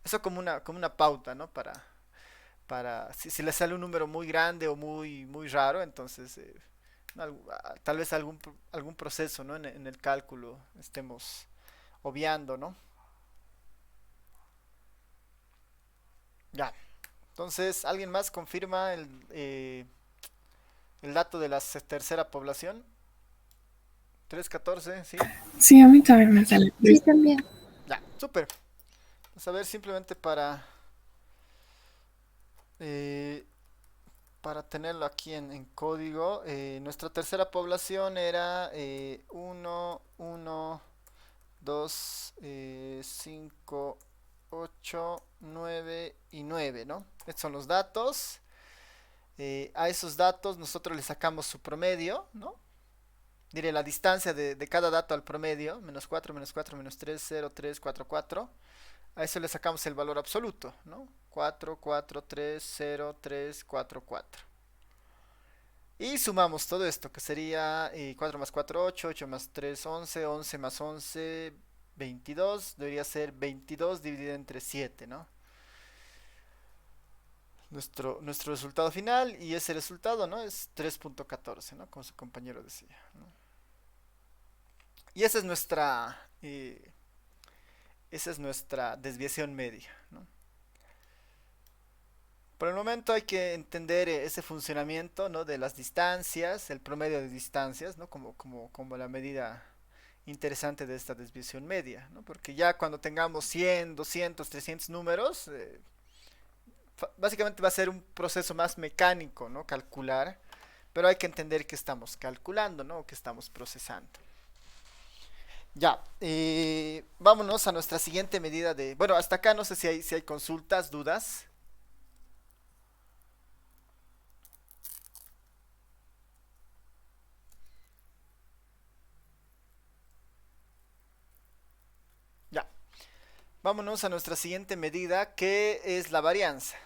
Eso como una pauta, ¿no? Para si le sale un número muy grande o muy raro, entonces tal vez algún proceso, ¿no? En el cálculo estemos obviando, ¿no? Ya. Entonces, ¿alguien más confirma el dato de la tercera población? 314, ¿sí? Sí, a mí también me sale. Sí, también. Ya, súper. Vamos a ver simplemente eh, para tenerlo aquí en código. Nuestra tercera población era 1, 1, 2, 5, 8, 9 y 9, ¿no? Estos son los datos. A esos datos nosotros le sacamos su promedio, ¿no? Diré la distancia de cada dato al promedio, menos 4, menos 4, menos 3, 0, 3, 4, 4. A eso le sacamos el valor absoluto, ¿no? 4, 4, 3, 0, 3, 4, 4. Y sumamos todo esto, que sería 4 más 4, 8, 8 más 3, 11, 11 más 11, 22. Debería ser 22 dividido entre 7, ¿no? Nuestro resultado final, y ese resultado, ¿no? Es 3.14, ¿no? Como su compañero decía, ¿no? Y esa es nuestra desviación media, ¿no? Por el momento hay que entender ese funcionamiento, ¿no? De las distancias, el promedio de distancias, ¿no? Como la medida interesante de esta desviación media, ¿no? Porque ya cuando tengamos 100, 200, 300 números, básicamente va a ser un proceso más mecánico, ¿no? Calcular, pero hay que entender que estamos calculando, ¿no? Que estamos procesando. Ya, vámonos a nuestra siguiente medida de... Bueno, hasta acá no sé si hay consultas, dudas. Ya, vámonos a nuestra siguiente medida, que es la varianza.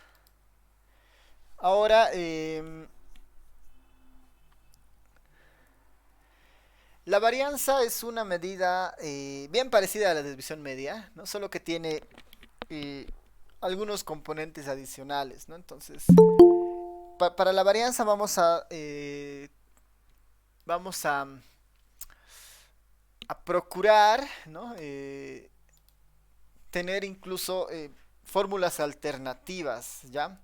Ahora, la varianza es una medida bien parecida a la desviación media, ¿no? Solo que tiene eh, algunos componentes adicionales, ¿no? Entonces, para la varianza vamos a procurar, ¿no? Tener incluso fórmulas alternativas, ¿ya?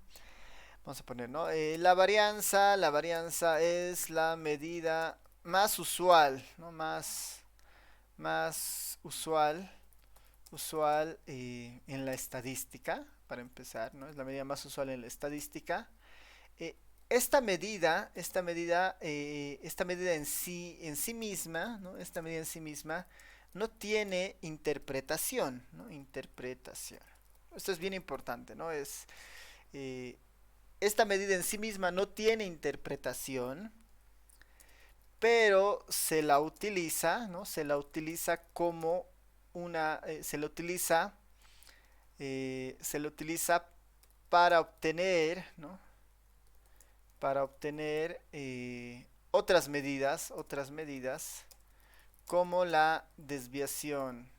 Vamos a poner, ¿no? La varianza es la medida más usual, ¿no? Más usual en la estadística, para empezar, ¿no? Es la medida más usual en la estadística. Eh, esta medida en sí misma, ¿no? Esta medida en sí misma no tiene interpretación, ¿no? Interpretación. Esto es bien importante, ¿no? Eh, esta medida en sí misma no tiene interpretación, pero se la utiliza, ¿no? Se la utiliza como se la utiliza para obtener, ¿no? Para obtener otras medidas como la desviación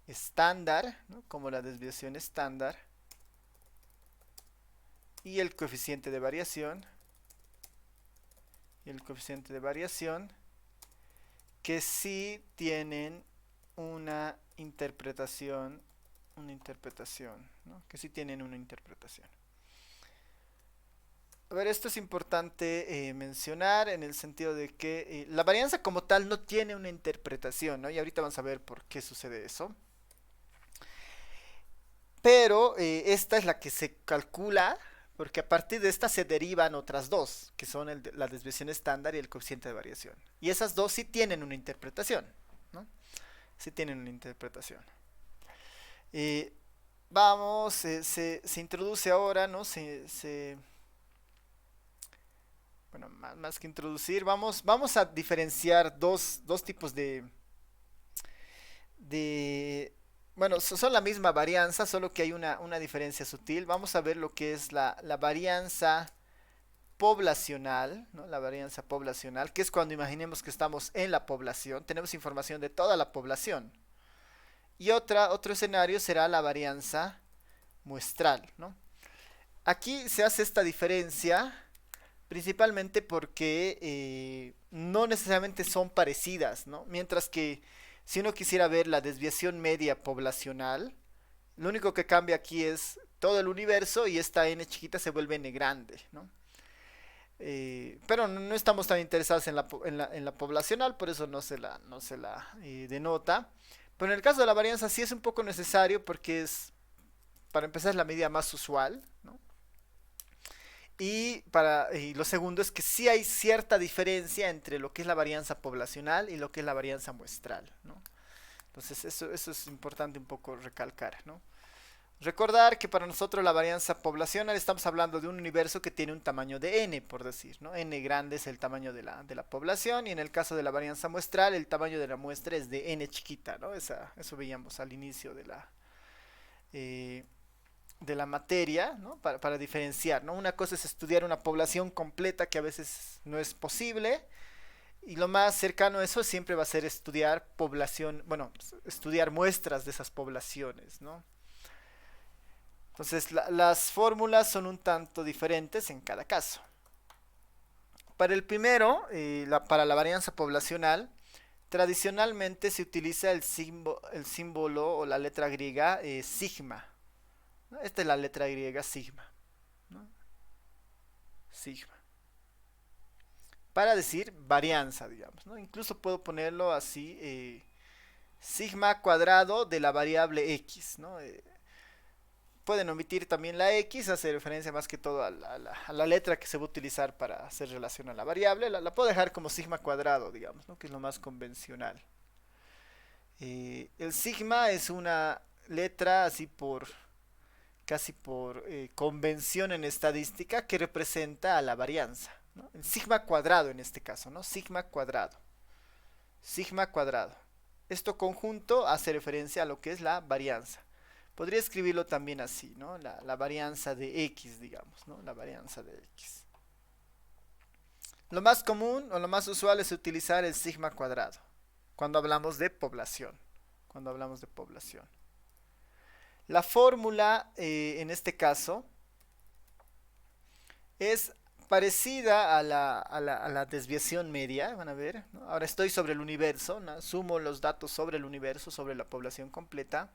estándar, ¿no? Como la desviación estándar y el coeficiente de variación, que sí tienen una interpretación, ¿no? Que sí tienen una interpretación. A ver, esto es importante mencionar en el sentido de que la varianza como tal no tiene una interpretación, ¿no? Y ahorita vamos a ver por qué sucede eso. Pero esta es la que se calcula, porque a partir de esta se derivan otras dos, que son la desviación estándar y el coeficiente de variación. Y esas dos sí tienen una interpretación, ¿no? Sí tienen una interpretación. Eh, se introduce ahora, ¿no? Bueno, más que introducir, vamos a diferenciar dos tipos de bueno, son la misma varianza, solo que hay una diferencia sutil. Vamos a ver lo que es la varianza poblacional, ¿no? La varianza poblacional, que es cuando imaginemos que estamos en la población, tenemos información de toda la población. Y otro escenario será la varianza muestral, ¿no? Aquí se hace esta diferencia principalmente porque no necesariamente son parecidas, ¿no? Mientras que si uno quisiera ver la desviación media poblacional, lo único que cambia aquí es todo el universo y esta n chiquita se vuelve n grande, ¿no? Pero no estamos tan interesados en la poblacional, por eso no se la denota. Pero en el caso de la varianza sí es un poco necesario porque para empezar, es la medida más usual, ¿no? Y lo segundo es que sí hay cierta diferencia entre lo que es la varianza poblacional y lo que es la varianza muestral, ¿no? Entonces eso es importante un poco recalcar, ¿no? Recordar que para nosotros la varianza poblacional estamos hablando de un universo que tiene un tamaño de n, por decir, ¿no? N grande es el tamaño de la población, y en el caso de la varianza muestral el tamaño de la muestra es de n chiquita, ¿no? Eso veíamos al inicio eh, de la materia, ¿no? Para diferenciar, ¿no? Una cosa es estudiar una población completa que a veces no es posible, y lo más cercano a eso siempre va a ser estudiar población, bueno, estudiar muestras de esas poblaciones, ¿no? Entonces las fórmulas son un tanto diferentes en cada caso. Para el primero, para la varianza poblacional, tradicionalmente se utiliza el símbolo o la letra griega sigma, ¿no? Esta es la letra griega sigma, ¿no? Sigma. Para decir varianza, digamos, ¿no? Incluso puedo ponerlo así, sigma cuadrado de la variable x, ¿no? Pueden omitir también la x, hace referencia más que todo a la letra que se va a utilizar para hacer relación a la variable. La puedo dejar como sigma cuadrado, digamos, ¿no? Que es lo más convencional. El sigma es una letra así casi por convención en estadística que representa a la varianza, ¿no? El sigma cuadrado en este caso, ¿no? Sigma cuadrado. Sigma cuadrado. Esto conjunto hace referencia a lo que es la varianza. Podría escribirlo también así, ¿no? La varianza de x, digamos, ¿no? La varianza de x. Lo más común o lo más usual es utilizar el sigma cuadrado cuando hablamos de población. Cuando hablamos de población. La fórmula, en este caso, es parecida a la desviación media, van a ver, ¿no? Ahora estoy sobre el universo, ¿no? Sumo los datos sobre el universo, sobre la población completa.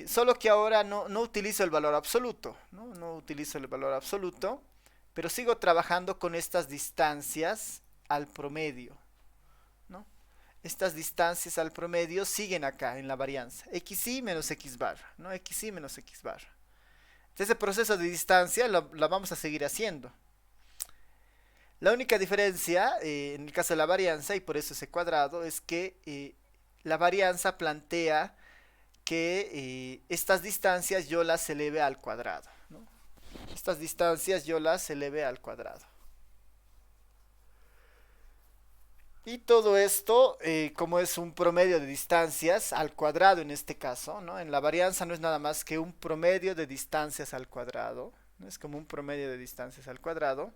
Solo que ahora no utilizo el valor absoluto, no utilizo el valor absoluto, pero sigo trabajando con estas distancias al promedio, ¿no? Estas distancias al promedio siguen acá en la varianza, xi menos x barra, ¿no? Xi menos x barra. Entonces, ese proceso de distancia la vamos a seguir haciendo. La única diferencia, en el caso de la varianza, y por eso ese cuadrado, es que la varianza plantea que estas distancias yo las eleve al cuadrado, ¿no? Estas distancias yo las eleve al cuadrado. Y todo esto, como es un promedio de distancias al cuadrado en este caso, ¿no? En la varianza no es nada más que un promedio de distancias al cuadrado, ¿no? Es como un promedio de distancias al cuadrado.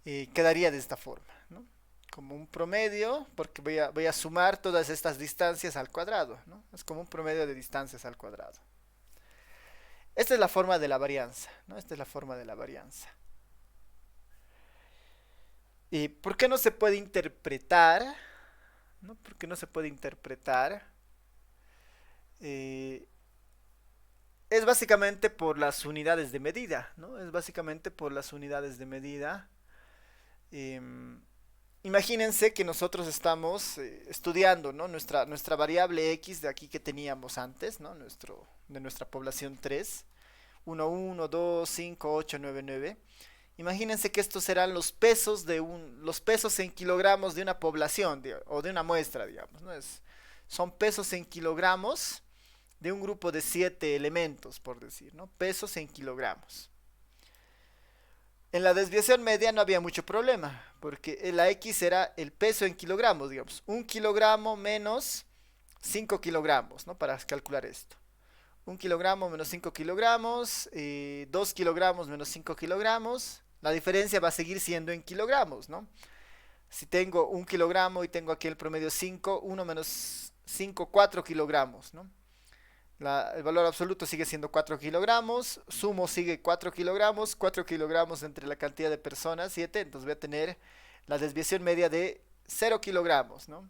Quedaría de esta forma, ¿no? Como un promedio, porque voy a sumar todas estas distancias al cuadrado, ¿no? Es como un promedio de distancias al cuadrado. Esta es la forma de la varianza, ¿no? Esta es la forma de la varianza. ¿Y por qué no se puede interpretar? ¿No? ¿Por qué no se puede interpretar? Es básicamente por las unidades de medida, ¿no? Es básicamente por las unidades de medida. Imagínense que nosotros estamos estudiando, ¿no? Nuestra variable x de aquí que teníamos antes, ¿no? De nuestra población 3, 1, 1, 2, 5, 8, 9, 9. Imagínense que estos serán los pesos los pesos en kilogramos de una población o de una muestra, digamos, ¿no? Son pesos en kilogramos de un grupo de 7 elementos, por decir, ¿no? Pesos en kilogramos. En la desviación media no había mucho problema, porque la x era el peso en kilogramos, digamos, 1 kilogramo menos 5 kilogramos, ¿no? Para calcular esto. 1 kilogramo menos 5 kilogramos, 2 kilogramos menos 5 kilogramos. La diferencia va a seguir siendo en kilogramos, ¿no? Si tengo 1 kilogramo y tengo aquí el promedio 5, 1 menos 5, 4 kilogramos, ¿no? El valor absoluto sigue siendo 4 kilogramos, sumo sigue 4 kilogramos entre la cantidad de personas, 7, entonces voy a tener la desviación media de 0 kilogramos, ¿no?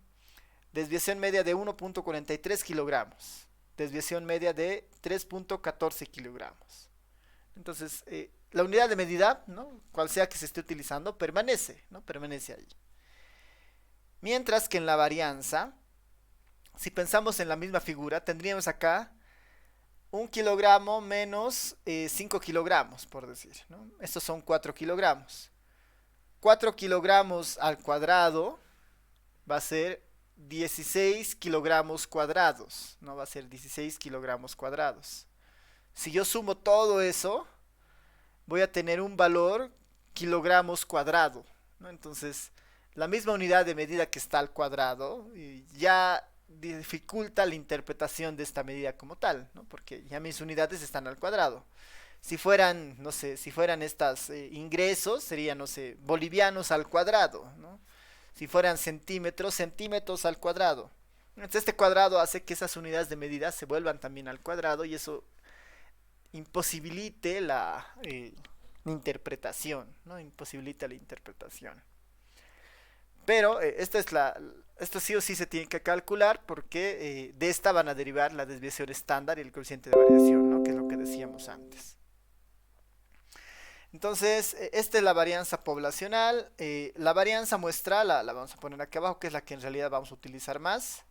Desviación media de 1.43 kilogramos, desviación media de 3.14 kilogramos. Entonces, la unidad de medida, ¿no? Cual sea que se esté utilizando, permanece, ¿no? Permanece ahí. Mientras que en la varianza, si pensamos en la misma figura, tendríamos acá 1 kilogramo menos 5 kilogramos, por decir, ¿no? Estos son 4 kilogramos. 4 kilogramos al cuadrado va a ser 16 kilogramos cuadrados, ¿no? Va a ser 16 kilogramos cuadrados. Si yo sumo todo eso, voy a tener un valor kilogramos cuadrado, ¿no? Entonces, la misma unidad de medida que está al cuadrado, ya dificulta la interpretación de esta medida como tal, ¿no? Porque ya mis unidades están al cuadrado. Si fueran, no sé, si fueran estas ingresos, serían, no sé, bolivianos al cuadrado, ¿no? Si fueran centímetros, centímetros al cuadrado. Entonces este cuadrado hace que esas unidades de medida se vuelvan también al cuadrado y eso imposibilite la interpretación, ¿no? Imposibilita la interpretación. Pero esto sí o sí se tiene que calcular porque de esta van a derivar la desviación estándar y el coeficiente de variación, ¿no? Que es lo que decíamos antes. Entonces, esta es la varianza poblacional. La varianza muestral la vamos a poner aquí abajo, que es la que en realidad vamos a utilizar más.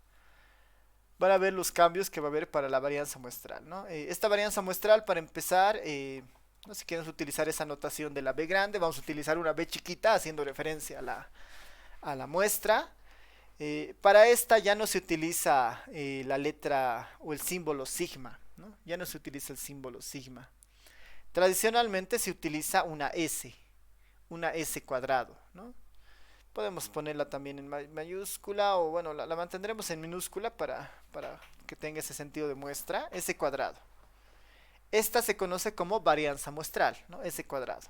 Van a ver los cambios que va a haber para la varianza muestral, ¿no? Esta varianza muestral, para empezar, no sé si queremos utilizar esa notación de la B grande, vamos a utilizar una B chiquita haciendo referencia a la muestra. Para esta ya no se utiliza la letra o el símbolo sigma, ¿no? Ya no se utiliza el símbolo sigma. Tradicionalmente se utiliza una S cuadrado, ¿no? Podemos ponerla también en mayúscula o bueno, la mantendremos en minúscula para que tenga ese sentido de muestra, S cuadrado. Esta se conoce como varianza muestral, ¿no? S cuadrado.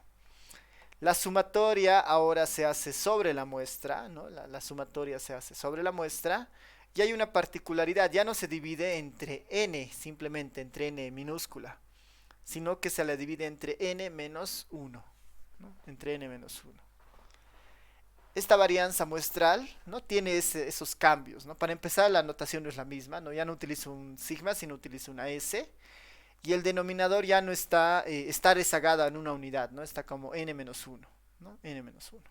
La sumatoria ahora se hace sobre la muestra, ¿no? La sumatoria se hace sobre la muestra y hay una particularidad, ya no se divide entre n, simplemente entre n minúscula, sino que se la divide entre n menos 1, ¿no? Entre n menos 1. Esta varianza muestral, ¿no? Tiene esos cambios, ¿no? Para empezar, la notación no es la misma, ¿no? Ya no utilizo un sigma, sino utilizo una S. Y el denominador ya no está rezagada en una unidad, ¿no? Está como n menos 1, ¿no? N menos 1.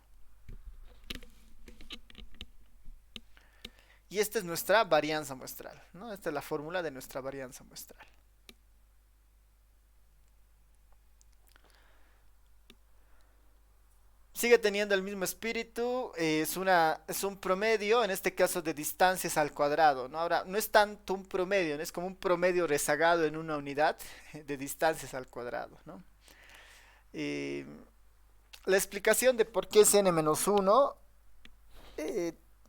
Y esta es nuestra varianza muestral, ¿no? Esta es la fórmula de nuestra varianza muestral. Sigue teniendo el mismo espíritu, es un promedio, en este caso de distancias al cuadrado, ¿no? Ahora, no es tanto un promedio, ¿no? Es como un promedio rezagado en una unidad de distancias al cuadrado, ¿no? La explicación de por qué es n-1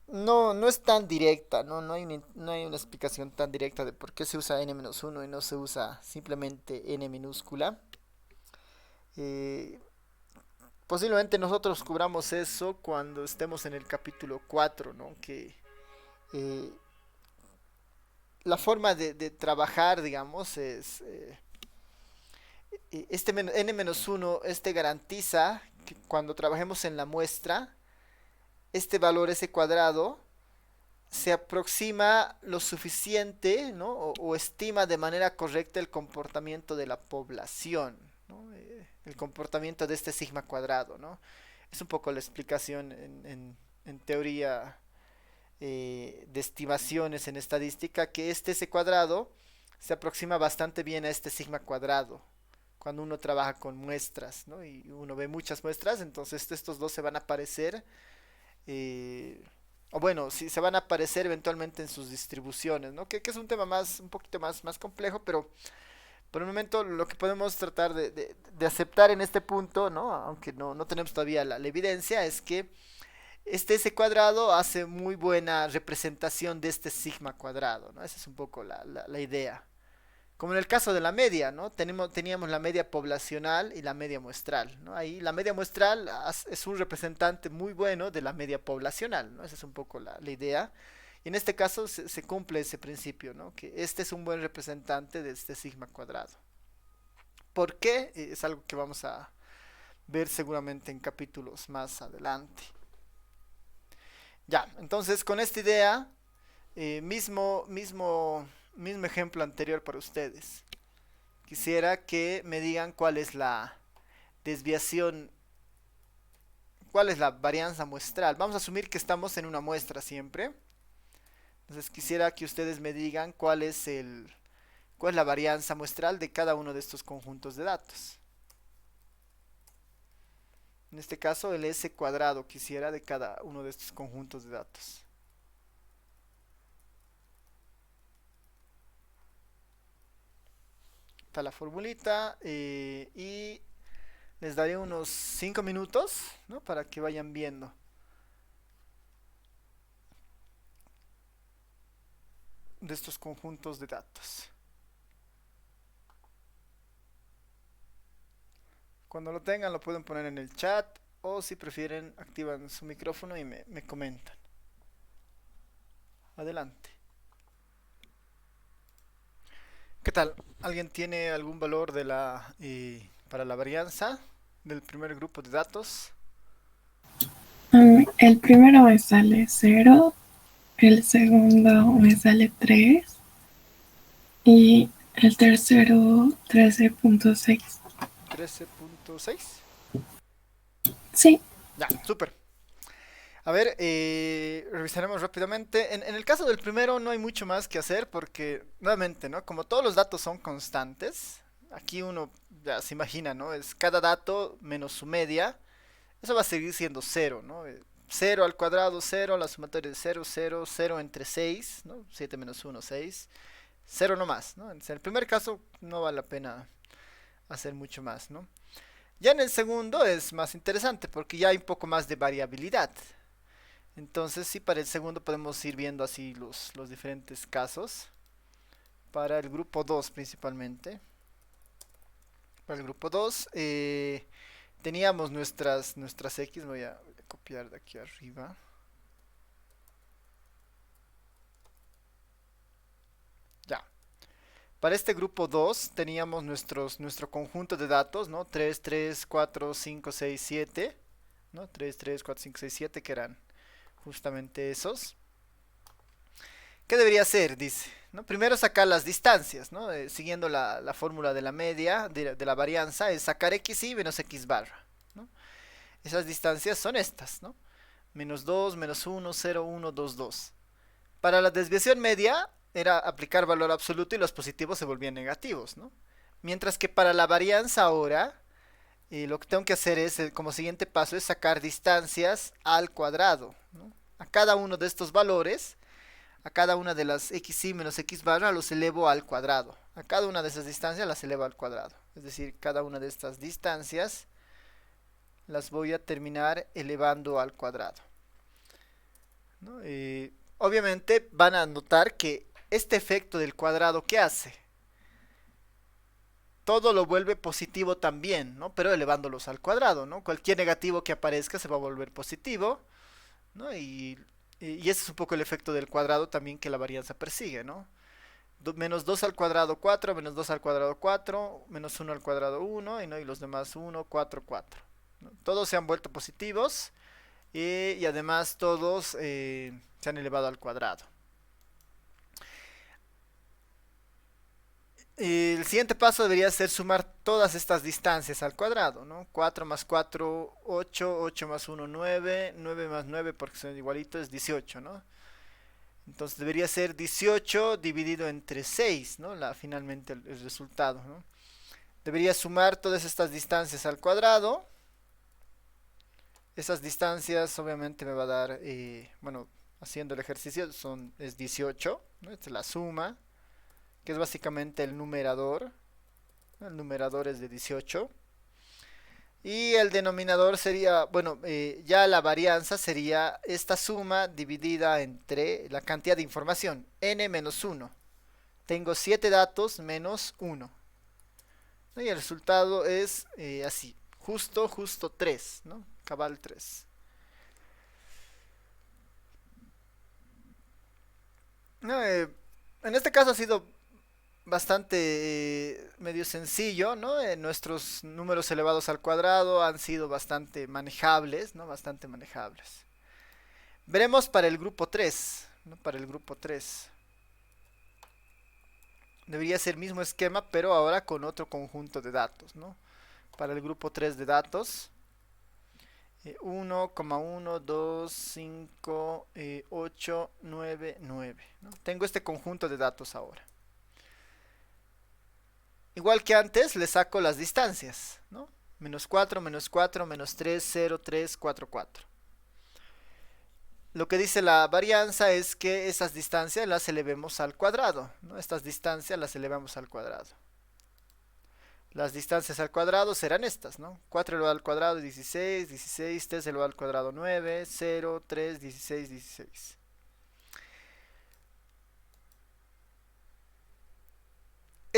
no es tan directa, ¿no? No hay una explicación tan directa de por qué se usa n-1 y no se usa simplemente n minúscula. Posiblemente nosotros cubramos eso cuando estemos en el capítulo 4, ¿no? Que la forma de trabajar, digamos, es este n-1, este garantiza que cuando trabajemos en la muestra, este valor, ese cuadrado, se aproxima lo suficiente, ¿no? O estima de manera correcta el comportamiento de la población, ¿no? El comportamiento de este sigma cuadrado, ¿no? Es un poco la explicación en teoría de estimaciones en estadística, que este S cuadrado se aproxima bastante bien a este sigma cuadrado cuando uno trabaja con muestras, ¿no? Y uno ve muchas muestras, entonces estos dos se van a aparecer, o bueno, sí, se van a aparecer eventualmente en sus distribuciones, ¿no? Que es un tema un poquito más complejo, pero por el momento lo que podemos tratar de aceptar en este punto, ¿no? Aunque no tenemos todavía la evidencia, es que este S cuadrado hace muy buena representación de este sigma cuadrado, ¿no? Esa es un poco la idea. Como en el caso de la media, ¿no? Teníamos la media poblacional y la media muestral, ¿no? Ahí la media muestral es un representante muy bueno de la media poblacional, ¿no? Esa es un poco la idea. Y en este caso se cumple ese principio, ¿no? Que este es un buen representante de este sigma cuadrado. ¿Por qué? Es algo que vamos a ver seguramente en capítulos más adelante. Ya, entonces con esta idea, mismo ejemplo anterior para ustedes. Quisiera que me digan cuál es la desviación, cuál es la varianza muestral. Vamos a asumir que estamos en una muestra siempre. Entonces quisiera que ustedes me digan cuál es la varianza muestral de cada uno de estos conjuntos de datos. En este caso el S cuadrado quisiera de cada uno de estos conjuntos de datos. Está la formulita y les daré unos 5 minutos, ¿no? Para que vayan viendo. de estos conjuntos de datos. Cuando lo tengan lo pueden poner en el chat o si prefieren activan su micrófono y me comentan. Adelante. ¿Qué tal? ¿Alguien tiene algún valor de para la varianza del primer grupo de datos? El primero me sale 0, el segundo me sale 3 y el tercero 13.6. 13.6. Sí. Ya, súper. A ver, revisaremos rápidamente. En el caso del primero no hay mucho más que hacer porque, nuevamente, ¿no? Como todos los datos son constantes, aquí uno ya se imagina, ¿no? Es cada dato menos su media. Eso va a seguir siendo 0, ¿no? 0 al cuadrado, 0, la sumatoria de 0, 0, 0 entre 6, ¿no? 7 menos 1, 6. 0 no más, ¿no? En el primer caso no vale la pena hacer mucho más, ¿no? Ya en el segundo es más interesante porque ya hay un poco más de variabilidad. Entonces sí, para el segundo podemos ir viendo así los diferentes casos. Para el grupo 2 principalmente. Para el grupo 2 teníamos nuestras X. Voy a copiar de aquí arriba. Ya. Para este grupo 2 teníamos nuestro conjunto de datos, ¿no? 3, 3, 4, 5, 6, 7. ¿No? 3, 3, 4, 5, 6, 7 que eran justamente esos. ¿Qué debería hacer? Dice, ¿no? Primero sacar las distancias, ¿no? Siguiendo la fórmula de la media, de la varianza, es sacar xi menos x barra, ¿no? Esas distancias son estas, ¿no? Menos 2, menos 1, 0, 1, 2, 2. Para la desviación media era aplicar valor absoluto y los positivos se volvían negativos, ¿no? Mientras que para la varianza ahora, lo que tengo que hacer es, como siguiente paso, es sacar distancias al cuadrado, ¿no? A cada uno de estos valores, a cada una de las xi menos x barra los elevo al cuadrado. A cada una de esas distancias las elevo al cuadrado. Es decir, cada una de estas distancias las voy a terminar elevando al cuadrado, ¿no? Obviamente van a notar que este efecto del cuadrado, ¿qué hace? Todo lo vuelve positivo también, ¿no? Pero elevándolos al cuadrado, ¿no? Cualquier negativo que aparezca se va a volver positivo, ¿no? Y ese es un poco el efecto del cuadrado también que la varianza persigue, ¿no? Menos 2 al cuadrado 4, menos 2 al cuadrado 4, menos 1 al cuadrado 1, ¿no? Y los demás 1, 4, 4. ¿No? Todos se han vuelto positivos y además todos se han elevado al cuadrado. El siguiente paso debería ser sumar todas estas distancias al cuadrado, ¿no? 4 más 4, 8, 8 más 1, 9, 9 más 9 porque son igualitos es 18, ¿no? Entonces debería ser 18 dividido entre 6, ¿no? Finalmente el resultado, ¿no? Debería sumar todas estas distancias al cuadrado. Esas distancias obviamente me va a dar, bueno, haciendo el ejercicio es 18, ¿no? Esta es la suma, que es básicamente el numerador, ¿no? El numerador es de 18. Y el denominador sería, bueno, ya la varianza sería esta suma dividida entre la cantidad de información, n menos 1. Tengo 7 datos menos 1. ¿No? Y el resultado es así, justo 3, ¿no? Cabal 3. No, en este caso ha sido bastante medio sencillo, ¿no? Nuestros números elevados al cuadrado han sido bastante manejables, ¿no? Bastante manejables. Veremos para el grupo 3, ¿no? Para el grupo 3. Debería ser el mismo esquema, pero ahora con otro conjunto de datos, ¿no? Para el grupo 3 de datos. 1, 1, 2, 5, 8, 9, 9. ¿No? Tengo este conjunto de datos ahora. Igual que antes, le saco las distancias, ¿no? Menos 4, menos 4, menos 3, 0, 3, 4, 4. Lo que dice la varianza es que esas distancias las elevemos al cuadrado, ¿no? Estas distancias las elevamos al cuadrado. Las distancias al cuadrado serán estas, ¿no? 4 elevado al cuadrado 16, 16, 3 elevado al cuadrado 9, 0, 3, 16, 16.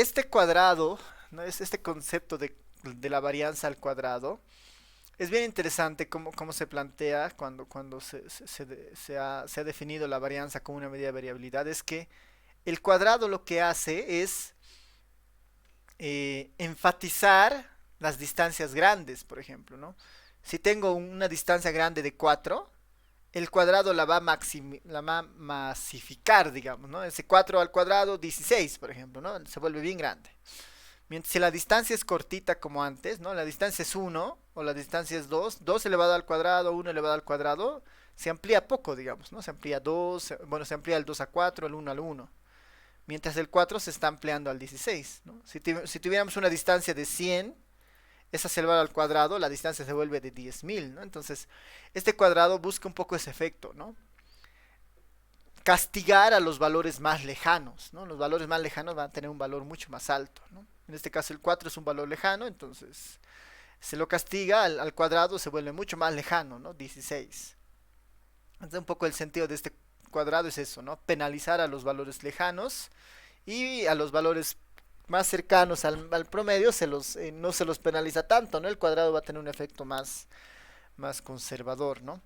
este cuadrado, ¿no? Este concepto de la varianza al cuadrado es bien interesante cómo se plantea cuando se ha definido la varianza como una medida de variabilidad. Es que el cuadrado lo que hace es enfatizar las distancias grandes, por ejemplo, ¿no? Si tengo una distancia grande de 4, el cuadrado la va a masificar, digamos, ¿no? Ese 4 al cuadrado, 16, por ejemplo, ¿no? Se vuelve bien grande. Mientras si la distancia es cortita como antes, ¿no? La distancia es 1 o la distancia es 2, 2 elevado al cuadrado, 1 elevado al cuadrado, se amplía poco, digamos, ¿no? Se amplía 2, bueno, se amplía el 2 a 4, el 1 al 1. Mientras el 4 se está ampliando al 16, ¿no? Si tuviéramos una distancia de 100, esa se elevado al cuadrado, la distancia se vuelve de 10.000, ¿no? Entonces, este cuadrado busca un poco ese efecto, ¿no? Castigar a los valores más lejanos, ¿no? Los valores más lejanos van a tener un valor mucho más alto, ¿no? En este caso el 4 es un valor lejano, entonces se lo castiga al cuadrado, se vuelve mucho más lejano, ¿no? 16. Entonces un poco el sentido de este cuadrado es eso, ¿no? Penalizar a los valores lejanos y a los valores más cercanos al promedio no se los penaliza tanto, ¿no? El cuadrado va a tener un efecto más conservador, ¿no?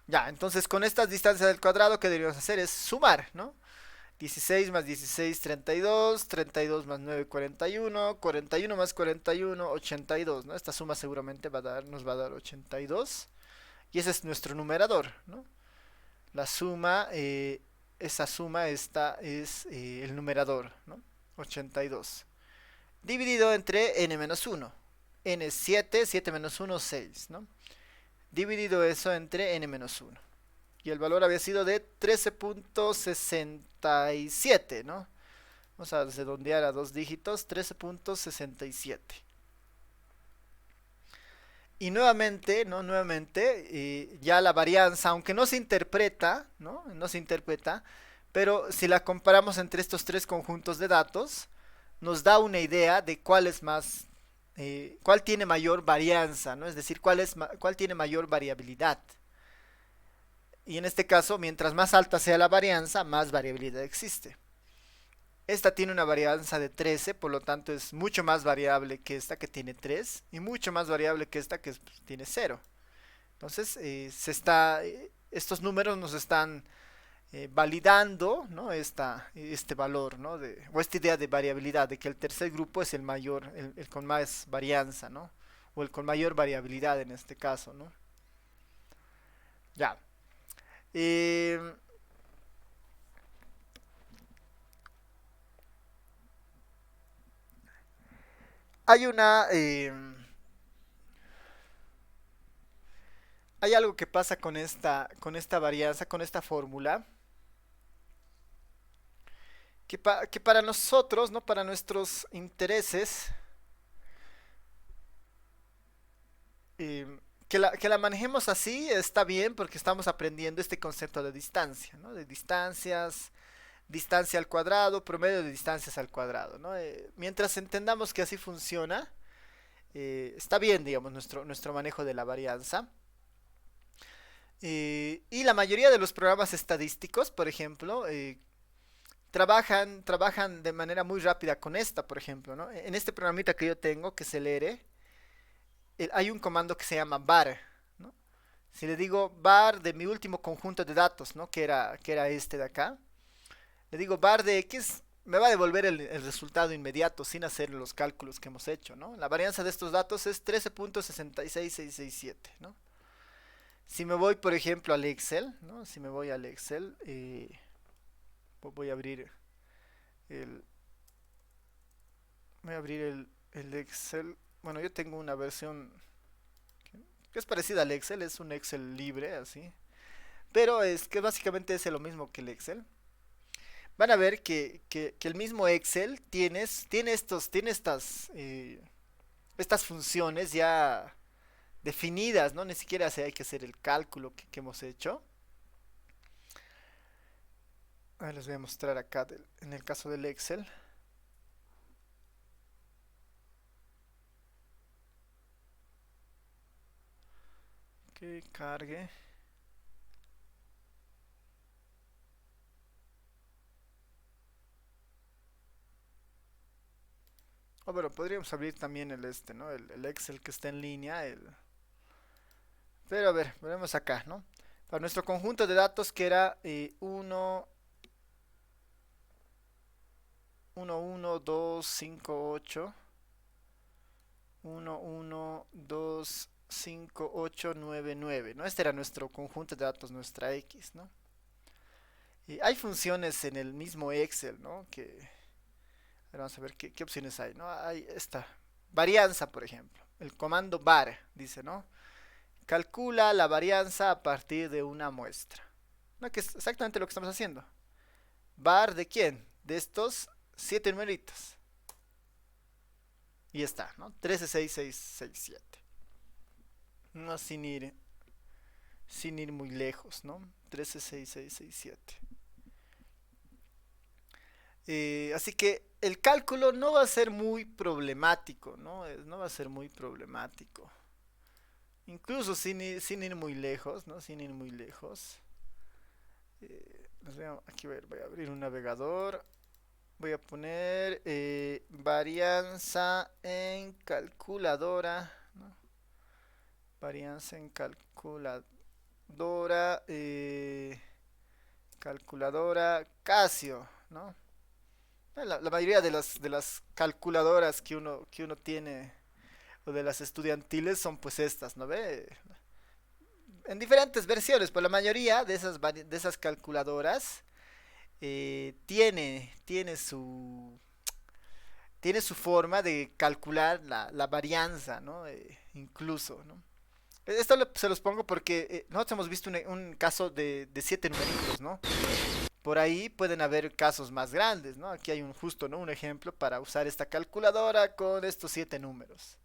Ya, entonces con estas distancias del cuadrado, ¿qué deberíamos hacer? Es sumar, ¿no? 16 más 16, 32, 32 más 9, 41, 41 más 41, 82, ¿no? Esta suma seguramente nos va a dar 82. Y ese es nuestro numerador, ¿no? La suma, esa suma esta es el numerador, ¿no? 82. Dividido entre n menos 1. N es 7, 7 menos 1, 6, ¿no? Dividido eso entre n menos 1. Y el valor había sido de 13.67, ¿no? Vamos a redondear a dos dígitos, 13.67. Y nuevamente, ¿no? Nuevamente, ya la varianza, aunque no se interpreta, ¿no? No se interpreta, pero si la comparamos entre estos tres conjuntos de datos, nos da una idea de cuál es más, cuál tiene mayor varianza, ¿no? Es decir, cuál tiene mayor variabilidad. Y en este caso, mientras más alta sea la varianza, más variabilidad existe. Esta tiene una varianza de 13, por lo tanto es mucho más variable que esta que tiene 3 y mucho más variable que esta que tiene 0. Entonces, estos números nos están validando, ¿no? Este valor, ¿no? O esta idea de variabilidad, de que el tercer grupo es el mayor, el con más varianza, ¿no? O el con mayor variabilidad en este caso, ¿no? Ya. Eh, hay una... hay algo que pasa con esta varianza, con esta fórmula, que para nosotros, ¿no? Para nuestros intereses, que la manejemos así está bien porque estamos aprendiendo este concepto de distancia, ¿no? De distancias, distancia al cuadrado, promedio de distancias al cuadrado, ¿no? Mientras entendamos que así funciona, está bien, digamos, nuestro manejo de la varianza. Y la mayoría de los programas estadísticos, por ejemplo, trabajan de manera muy rápida con esta, por ejemplo, ¿no? En este programita que yo tengo, que es el ERE, hay un comando que se llama var, ¿no? Si le digo var de mi último conjunto de datos, ¿no? Que era este de acá, le digo var de x, me va a devolver el resultado inmediato sin hacer los cálculos que hemos hecho, ¿no? La varianza de estos datos es 13.66667, ¿no? Si me voy, por ejemplo, al Excel, ¿no? Si me voy al Excel, voy a abrir el, voy a abrir el Excel. Bueno, yo tengo una versión que es parecida al Excel, es un Excel libre, así. Pero es que básicamente es lo mismo que el Excel. Van a ver que el mismo Excel tiene estas funciones ya definidas, ¿no? Ni siquiera hay que hacer el cálculo que hemos hecho. Les voy a mostrar acá en el caso del Excel. Que cargue. O bueno, podríamos abrir también el este, ¿no? El Excel que está en línea. Pero a ver, veremos acá, ¿no? Para nuestro conjunto de datos que era 1, 1, 1, 2, 5, 8. 1, 1, 2, 5, 8, 9, 9, ¿no? Este era nuestro conjunto de datos, nuestra X, ¿no? Y hay funciones en el mismo Excel, ¿no? A ver, vamos a ver qué opciones hay, ¿no? Hay esta, varianza, por ejemplo. El comando var, dice, ¿no? Calcula la varianza a partir de una muestra. ¿No? Que es exactamente lo que estamos haciendo. Var de quién? De estos 7 numeritos. Y está, ¿no? 13, 6, 6, 6, 7. No, sin ir muy lejos, ¿no? 13, 6, 6, 6, 7. Así que el cálculo no va a ser muy problemático, ¿no? No va a ser muy problemático. Incluso sin ir muy lejos, ¿no? Sin ir muy lejos. Aquí voy a abrir un navegador. Voy a poner varianza en calculadora, ¿no? Varianza en calculadora. Calculadora Casio, ¿no? La mayoría de las calculadoras que uno tiene o de las estudiantiles son pues estas, ¿no ve? En diferentes versiones, pero la mayoría de esas calculadoras tiene su forma de calcular la varianza, ¿no? Incluso, ¿no? Esto se los pongo porque nosotros hemos visto un caso de 7 numeritos, ¿no? Por ahí pueden haber casos más grandes, ¿no? Aquí hay justo, ¿no? Un ejemplo para usar esta calculadora con estos 7 números.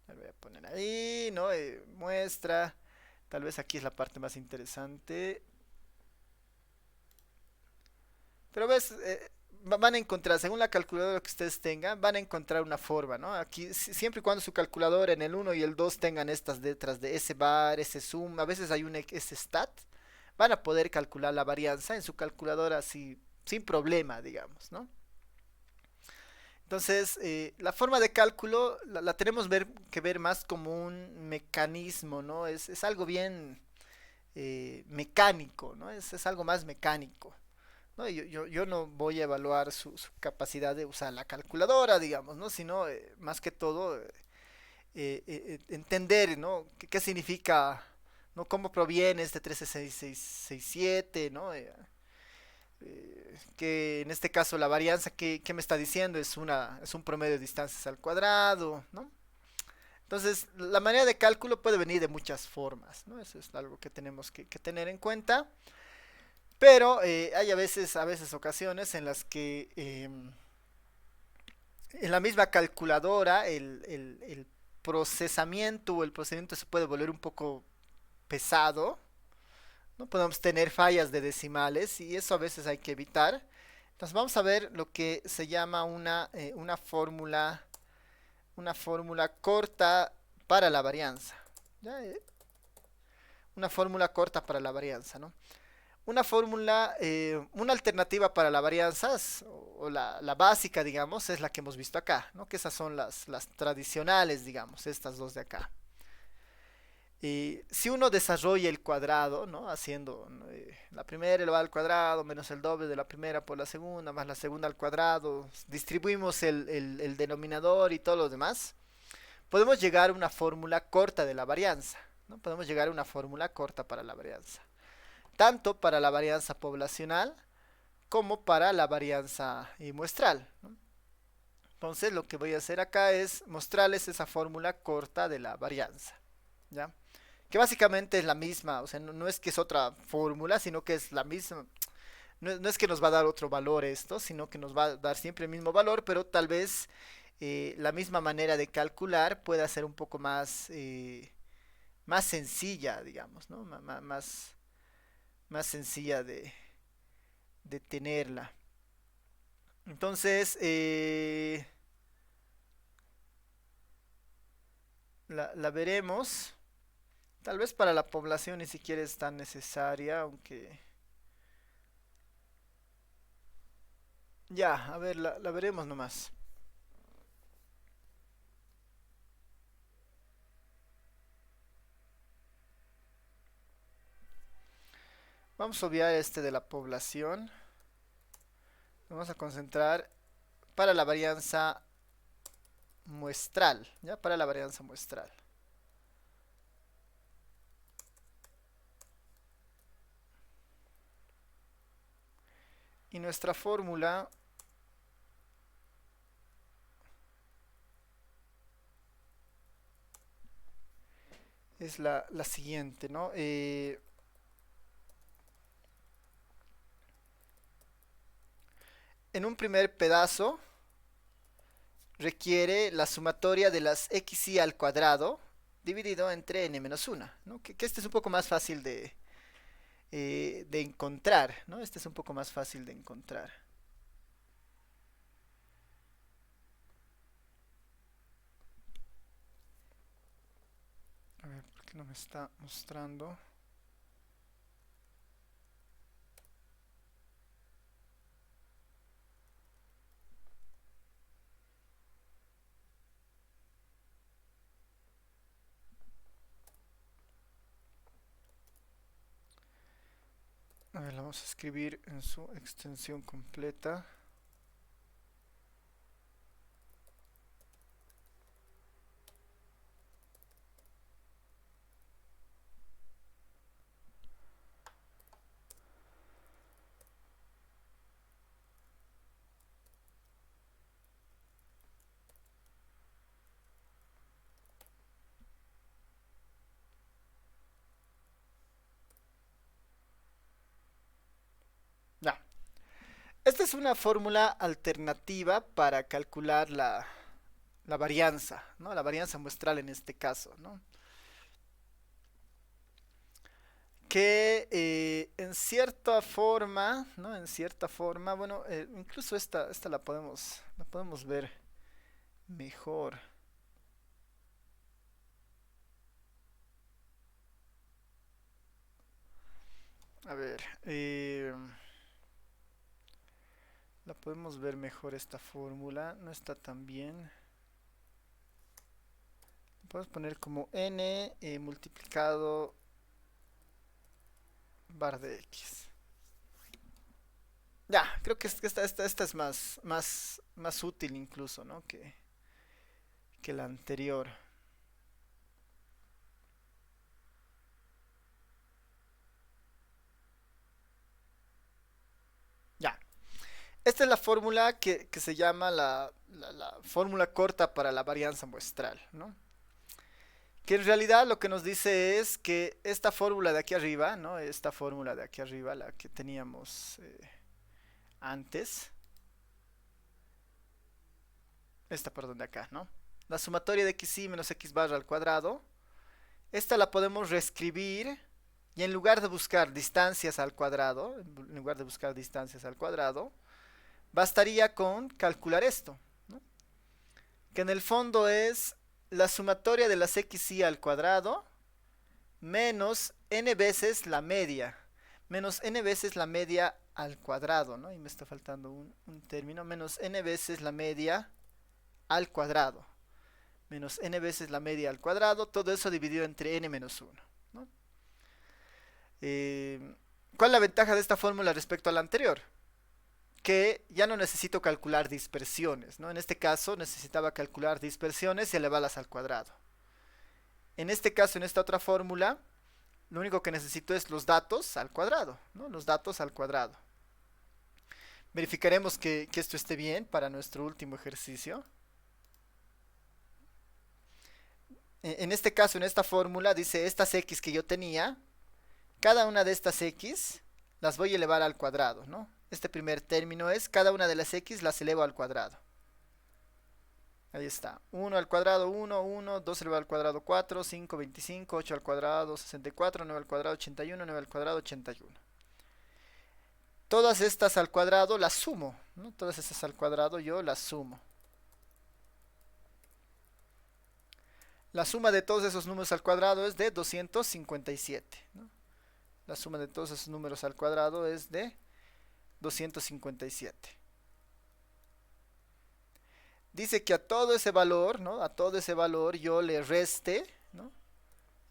Le voy a poner ahí, ¿no? Muestra. Tal vez aquí es la parte más interesante. Pero ves, van a encontrar, según la calculadora que ustedes tengan, van a encontrar una forma, ¿no? Aquí, siempre y cuando su calculadora en el 1 y el 2 tengan estas letras de S-bar, S-sum, a veces hay un S-stat, van a poder calcular la varianza en su calculadora así, sin problema, digamos, ¿no? Entonces, la forma de cálculo la tenemos que ver más como un mecanismo, ¿no? Es algo bien mecánico, ¿no? Es algo más mecánico. ¿No? Yo no voy a evaluar su capacidad de usar la calculadora, digamos, ¿no? Sino más que todo entender, ¿no? ¿Qué significa, ¿no? ¿Cómo proviene este 136667, ¿no? Que en este caso la varianza que me está diciendo es un promedio de distancias al cuadrado, ¿no? Entonces, la manera de cálculo puede venir de muchas formas, ¿no? Eso es algo que tenemos que tener en cuenta. Pero hay a veces ocasiones en las que en la misma calculadora el procesamiento o el procedimiento se puede volver un poco pesado, ¿no? Podemos tener fallas de decimales y eso a veces hay que evitar. Entonces vamos a ver lo que se llama una fórmula corta para la varianza. ¿Ya? Una fórmula corta para la varianza, ¿no? Una fórmula, una alternativa para la varianza, o la básica, digamos, es la que hemos visto acá, ¿no? Que esas son las tradicionales, digamos, estas dos de acá. Si uno desarrolla el cuadrado, ¿no? Haciendo la primera elevada al cuadrado menos el doble de la primera por la segunda, más la segunda al cuadrado, distribuimos el denominador y todo lo demás, podemos llegar a una fórmula corta de la varianza, ¿no? Podemos llegar a una fórmula corta para la varianza tanto para la varianza poblacional como para la varianza muestral, ¿no? Entonces lo que voy a hacer acá es mostrarles esa fórmula corta de la varianza, ¿ya? Que básicamente es la misma, o sea, no es que es otra fórmula, sino que es la misma. No es que nos va a dar otro valor esto, sino que nos va a dar siempre el mismo valor, pero tal vez la misma manera de calcular pueda ser un poco más sencilla, digamos, ¿no? Más sencilla de tenerla. Entonces, la veremos. Tal vez para la población ni siquiera es tan necesaria, aunque... Ya, a ver, la veremos nomás. Vamos a obviar este de la población. Vamos a concentrar para la varianza muestral, ¿ya? Para la varianza muestral. Y nuestra fórmula es la siguiente, ¿no? En un primer pedazo requiere la sumatoria de las xy al cuadrado dividido entre n menos 1, ¿no? Que este es un poco más fácil de encontrar, ¿no? Este es un poco más fácil de encontrar. A ver, ¿por qué no me está mostrando? A ver, la vamos a escribir en su extensión completa. Ya. Esta es una fórmula alternativa para calcular la varianza, ¿no? La varianza muestral en este caso, ¿no? Que en cierta forma, ¿no? En cierta forma, bueno, incluso esta la podemos ver mejor. A ver, la podemos ver mejor esta fórmula, no está tan bien. Podemos poner como n multiplicado bar de x. Ya, creo que esta es más útil incluso, ¿no? Que la anterior. Ya. Esta es la fórmula que se llama la fórmula corta para la varianza muestral, ¿no? Que en realidad lo que nos dice es que esta fórmula de aquí arriba, ¿no? Esta fórmula de aquí arriba, la que teníamos antes. Esta, perdón, de acá, ¿no? La sumatoria de xy menos x barra al cuadrado. Esta la podemos reescribir y en lugar de buscar distancias al cuadrado, bastaría con calcular esto, ¿no? Que en el fondo es la sumatoria de las xy al cuadrado menos n veces la media, menos n veces la media al cuadrado, ¿no? Y me está faltando un término, menos n veces la media al cuadrado, menos n veces la media al cuadrado, todo eso dividido entre n menos 1, ¿no? ¿Cuál es la ventaja de esta fórmula respecto a la anterior? Que ya no necesito calcular dispersiones, ¿no? En este caso necesitaba calcular dispersiones y elevarlas al cuadrado. En este caso, en esta otra fórmula, lo único que necesito es los datos al cuadrado, ¿no? Los datos al cuadrado. Verificaremos que esto esté bien para nuestro último ejercicio. En este caso, en esta fórmula, dice estas x que yo tenía, cada una de estas x las voy a elevar al cuadrado, ¿no? Este primer término es cada una de las x las elevo al cuadrado. Ahí está. 1 al cuadrado 1, 1, 2 elevado al cuadrado 4, 5, 25, 8 al cuadrado 64, 9 al cuadrado 81, 9 al cuadrado 81. Todas estas al cuadrado las sumo, ¿no? Todas estas al cuadrado yo las sumo. La suma de todos esos números al cuadrado es de 257, ¿no? La suma de todos esos números al cuadrado es de 257. Dice que a todo ese valor, ¿no? A todo ese valor yo le reste, ¿no?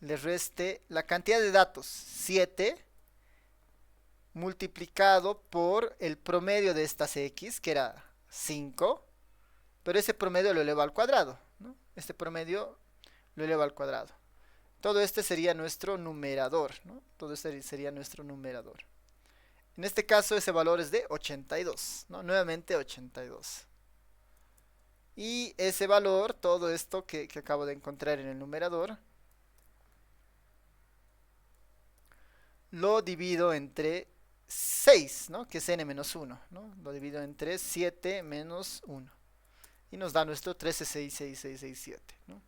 Le reste la cantidad de datos, 7, multiplicado por el promedio de estas x, que era 5, pero ese promedio lo elevo al cuadrado, ¿no? Este promedio lo elevo al cuadrado. Todo este sería nuestro numerador, ¿no? Todo este sería nuestro numerador. En este caso ese valor es de 82, ¿no? Nuevamente 82. Y ese valor, todo esto que acabo de encontrar en el numerador, lo divido entre 6, ¿no? Que es n-1, ¿no? Lo divido entre 7 menos 1. Y nos da nuestro 13,66667, ¿no?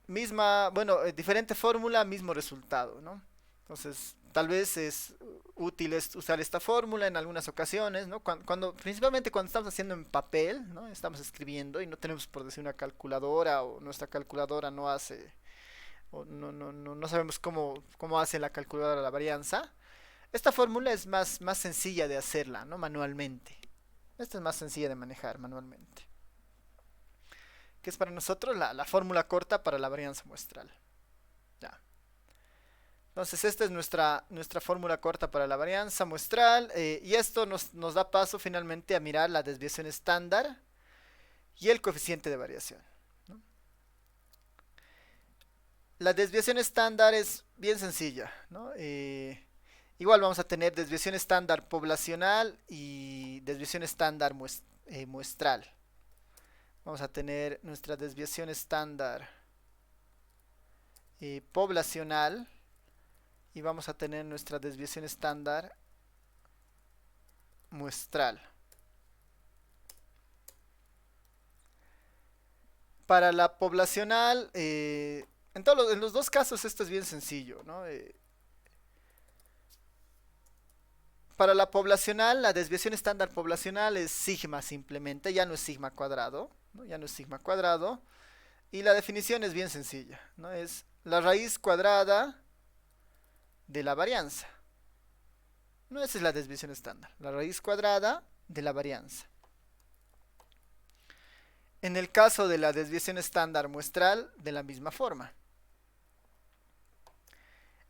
Misma, bueno, diferente fórmula, mismo resultado, ¿no? Entonces, tal vez es útil usar esta fórmula en algunas ocasiones, ¿no? Principalmente cuando estamos haciendo en papel, ¿no? Estamos escribiendo y no tenemos, por decir, una calculadora, o nuestra calculadora no hace, o no sabemos cómo hace la calculadora la varianza. Esta fórmula es más sencilla de hacerla, ¿no? Manualmente. Esta es más sencilla de manejar manualmente. Que es para nosotros la fórmula corta para la varianza muestral. Ya. Entonces esta es nuestra fórmula corta para la varianza muestral, y esto nos da paso finalmente a mirar la desviación estándar y el coeficiente de variación, ¿no? La desviación estándar es bien sencilla, ¿no? Igual vamos a tener desviación estándar poblacional y desviación estándar muestral. Vamos a tener nuestra desviación estándar poblacional y vamos a tener nuestra desviación estándar muestral. Para la poblacional, en los dos casos esto es bien sencillo, ¿no? Para la poblacional, la desviación estándar poblacional es sigma simplemente, ya no es sigma cuadrado, ¿no? Ya no es sigma cuadrado. Y la definición es bien sencilla, ¿no? Es la raíz cuadrada de la varianza. No, esa es la desviación estándar, la raíz cuadrada de la varianza. En el caso de la desviación estándar muestral, de la misma forma.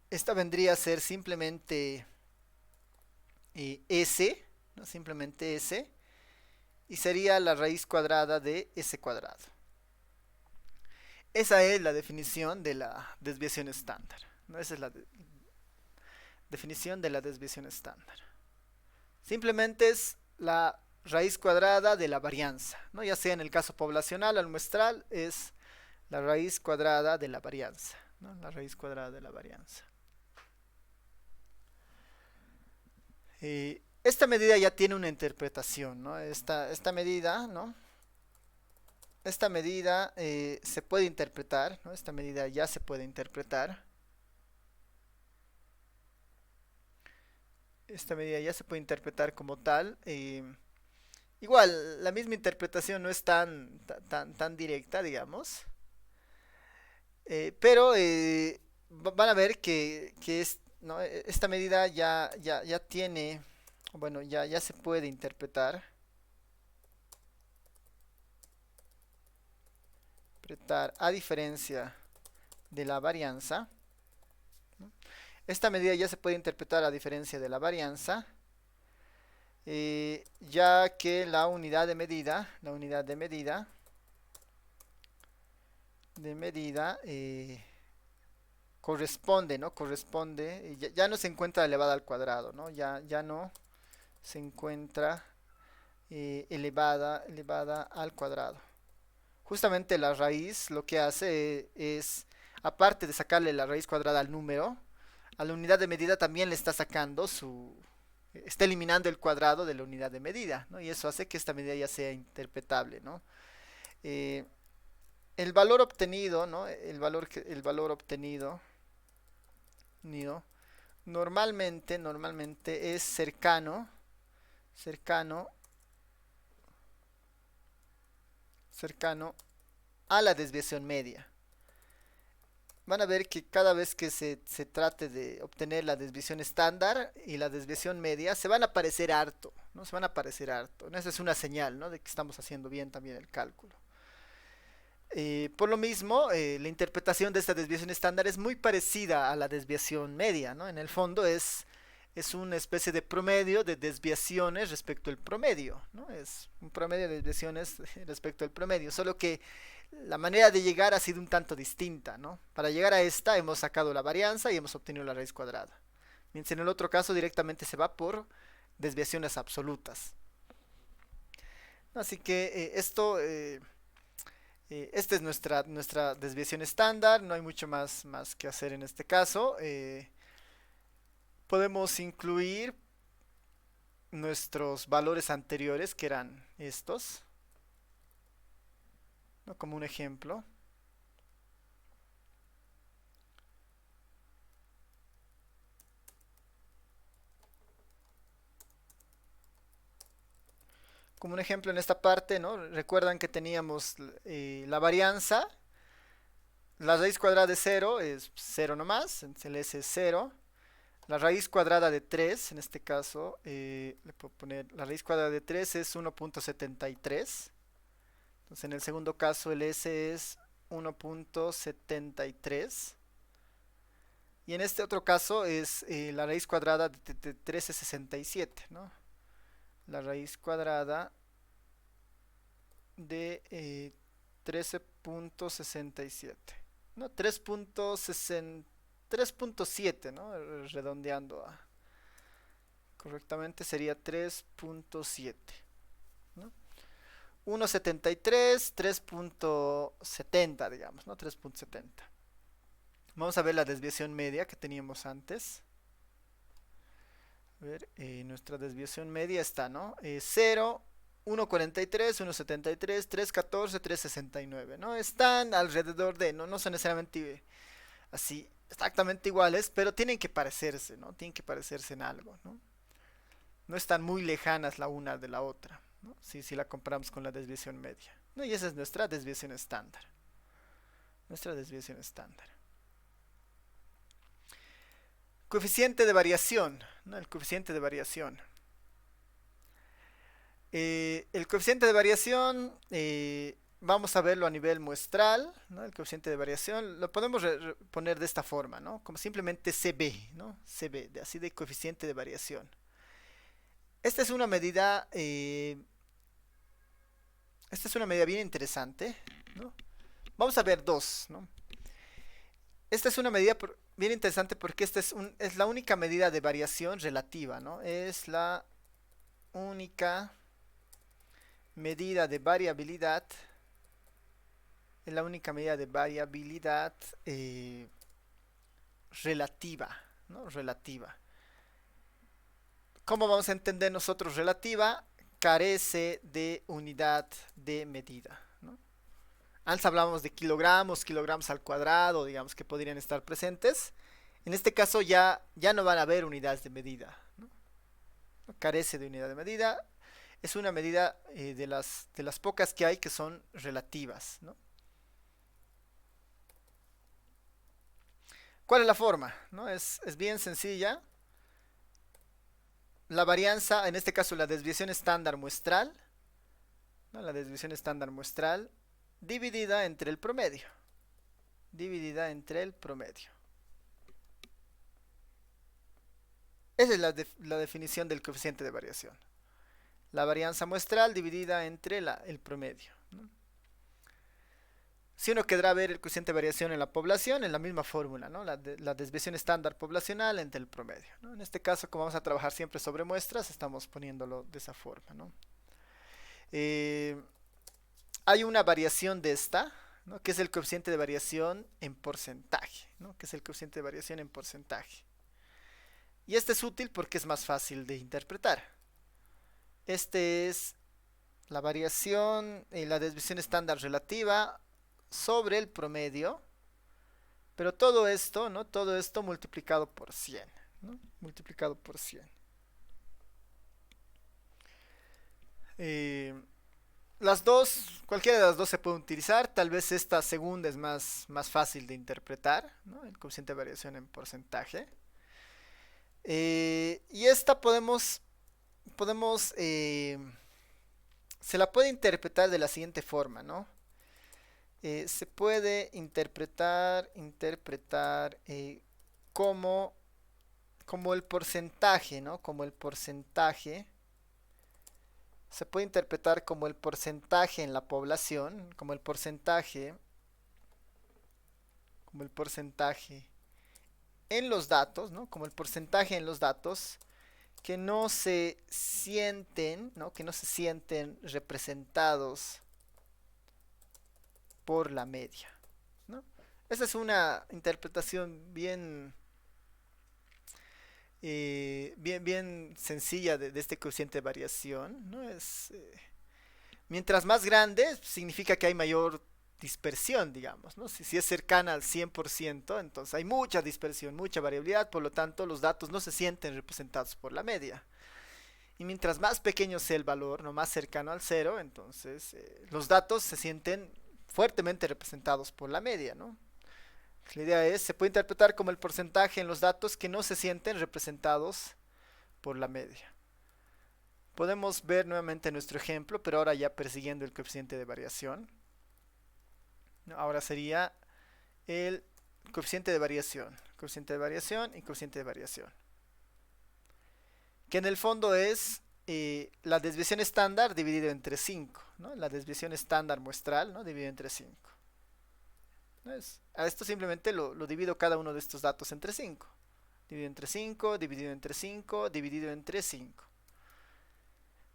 Esta vendría a ser simplemente S, ¿no? Simplemente S, y sería la raíz cuadrada de S cuadrado. Esa es la definición de la desviación estándar, ¿no? Esa es la definición de la desviación estándar. Simplemente es la raíz cuadrada de la varianza, ¿no? Ya sea en el caso poblacional o muestral, es la raíz cuadrada de la varianza, ¿no? La raíz cuadrada de la varianza. Esta medida ya tiene una interpretación, ¿no? Esta medida, ¿no? Esta medida se puede interpretar, ¿no? Esta medida ya se puede interpretar. Esta medida ya se puede interpretar como tal. Igual, la misma interpretación no es tan directa, digamos. Pero van a ver que ¿no? Esta medida ya tiene, bueno, ya se puede interpretar. A diferencia de la varianza, ¿no? Esta medida ya se puede interpretar a diferencia de la varianza, ya que la unidad de medida, corresponde, ¿no? Ya no se encuentra elevada al cuadrado, ¿no? Ya no se encuentra elevada al cuadrado. Justamente la raíz lo que hace es, aparte de sacarle la raíz cuadrada al número, a la unidad de medida también le está sacando está eliminando el cuadrado de la unidad de medida, ¿no? Y eso hace que esta medida ya sea interpretable, ¿no? El valor obtenido, ¿no? El valor obtenido normalmente es cercano a la desviación media. Van a ver que cada vez que se trate de obtener la desviación estándar y la desviación media, se van a parecer harto, ¿no? Se van a parecer harto, ¿no? Esa es una señal, ¿no? De que estamos haciendo bien también el cálculo. Por lo mismo, la interpretación de esta desviación estándar es muy parecida a la desviación media, ¿no? En el fondo es es una especie de promedio de desviaciones respecto al promedio, ¿no? Es un promedio de desviaciones respecto al promedio, solo que la manera de llegar ha sido un tanto distinta, ¿no? Para llegar a esta hemos sacado la varianza y hemos obtenido la raíz cuadrada. Mientras en el otro caso directamente se va por desviaciones absolutas. Así que esta es nuestra desviación estándar, no hay mucho más que hacer en este caso. Podemos incluir nuestros valores anteriores, que eran estos, ¿no? Como un ejemplo. Como un ejemplo en esta parte, ¿no? Recuerdan que teníamos la varianza. La raíz cuadrada de 0 es 0 nomás, el S es 0. La raíz cuadrada de 3, en este caso, le puedo poner, la raíz cuadrada de 3 es 1.73. Entonces en el segundo caso el S es 1.73. Y en este otro caso es la raíz cuadrada de 3 es 67, ¿no? La raíz cuadrada de 13.67, ¿no? 3.7, ¿no? Redondeando correctamente sería 3.7, ¿no? 1.73, 3.70, digamos, ¿no? 3.70. Vamos a ver la desviación media que teníamos antes. A ver, nuestra desviación media está, ¿no? 0, 1.43, 1.73, 3.14, 3.69, ¿no? Están alrededor de, no son necesariamente así exactamente iguales, pero tienen que parecerse, ¿no? Tienen que parecerse en algo, ¿no? No están muy lejanas la una de la otra, ¿no? Si la comparamos con la desviación media, ¿no? Y esa es nuestra desviación estándar. Nuestra desviación estándar. Coeficiente de variación, ¿no? El coeficiente de variación. El coeficiente de variación, vamos a verlo a nivel muestral, ¿no? El coeficiente de variación lo podemos poner de esta forma, ¿no? Como simplemente CB, ¿no? CB, así de coeficiente de variación. Esta es una medida, bien interesante, ¿no? Vamos a ver dos, ¿no? Esta es una medida bien interesante porque esta es la única medida de variación relativa, ¿no? Es la única medida de variabilidad. Es la única medida de variabilidad relativa, ¿no? Relativa. ¿Cómo vamos a entender nosotros relativa? Carece de unidad de medida, ¿no? Antes hablábamos de kilogramos al cuadrado, digamos, que podrían estar presentes. En este caso ya no van a haber unidades de medida, ¿no? Carece de unidad de medida. Es una medida de las pocas que hay que son relativas, ¿no? ¿Cuál es la forma? ¿No? Es bien sencilla. La varianza, en este caso la desviación estándar muestral, ¿no? La desviación estándar muestral dividida entre el promedio. Dividida entre el promedio. Esa es la definición del coeficiente de variación. La varianza muestral dividida entre el promedio, ¿no? Si uno querrá ver el coeficiente de variación en la población, en la misma fórmula, ¿no? La desviación estándar poblacional entre el promedio, ¿no? En este caso, como vamos a trabajar siempre sobre muestras, estamos poniéndolo de esa forma, ¿no? Hay una variación de esta, ¿no? Que es el coeficiente de variación en porcentaje, ¿no? Que es el coeficiente de variación en porcentaje. Y este es útil porque es más fácil de interpretar. Este es la variación, la desviación estándar relativa sobre el promedio, pero todo esto, ¿no? Todo esto multiplicado por 100, ¿no? Multiplicado por 100. Las dos, cualquiera de las dos se puede utilizar. Tal vez esta segunda es más fácil de interpretar, ¿no? El coeficiente de variación en porcentaje. Y esta se la puede interpretar de la siguiente forma, ¿no? Se puede interpretar como como el porcentaje, ¿no? Como el porcentaje. Se puede interpretar como el porcentaje en la población, como el porcentaje en los datos, ¿no? Como el porcentaje en los datos que no se sienten, ¿no? Que no se sienten representados por la media, ¿no? Esa es una interpretación bien sencilla de este coeficiente de variación, ¿no? Mientras más grande, significa que hay mayor dispersión, digamos, ¿no? Si es cercana al 100%, entonces hay mucha dispersión, mucha variabilidad, por lo tanto los datos no se sienten representados por la media. Y mientras más pequeño sea el valor, no más cercano al cero, entonces los datos se sienten fuertemente representados por la media, ¿no? La idea es, se puede interpretar como el porcentaje en los datos que no se sienten representados por la media. Podemos ver nuevamente nuestro ejemplo, pero ahora ya persiguiendo el coeficiente de variación. Ahora sería el coeficiente de variación y coeficiente de variación. Que en el fondo es la desviación estándar dividido entre 5, ¿no? La desviación estándar muestral, ¿no? Dividido entre 5. A esto simplemente lo divido cada uno de estos datos entre 5. Dividido entre 5, dividido entre 5, dividido entre 5.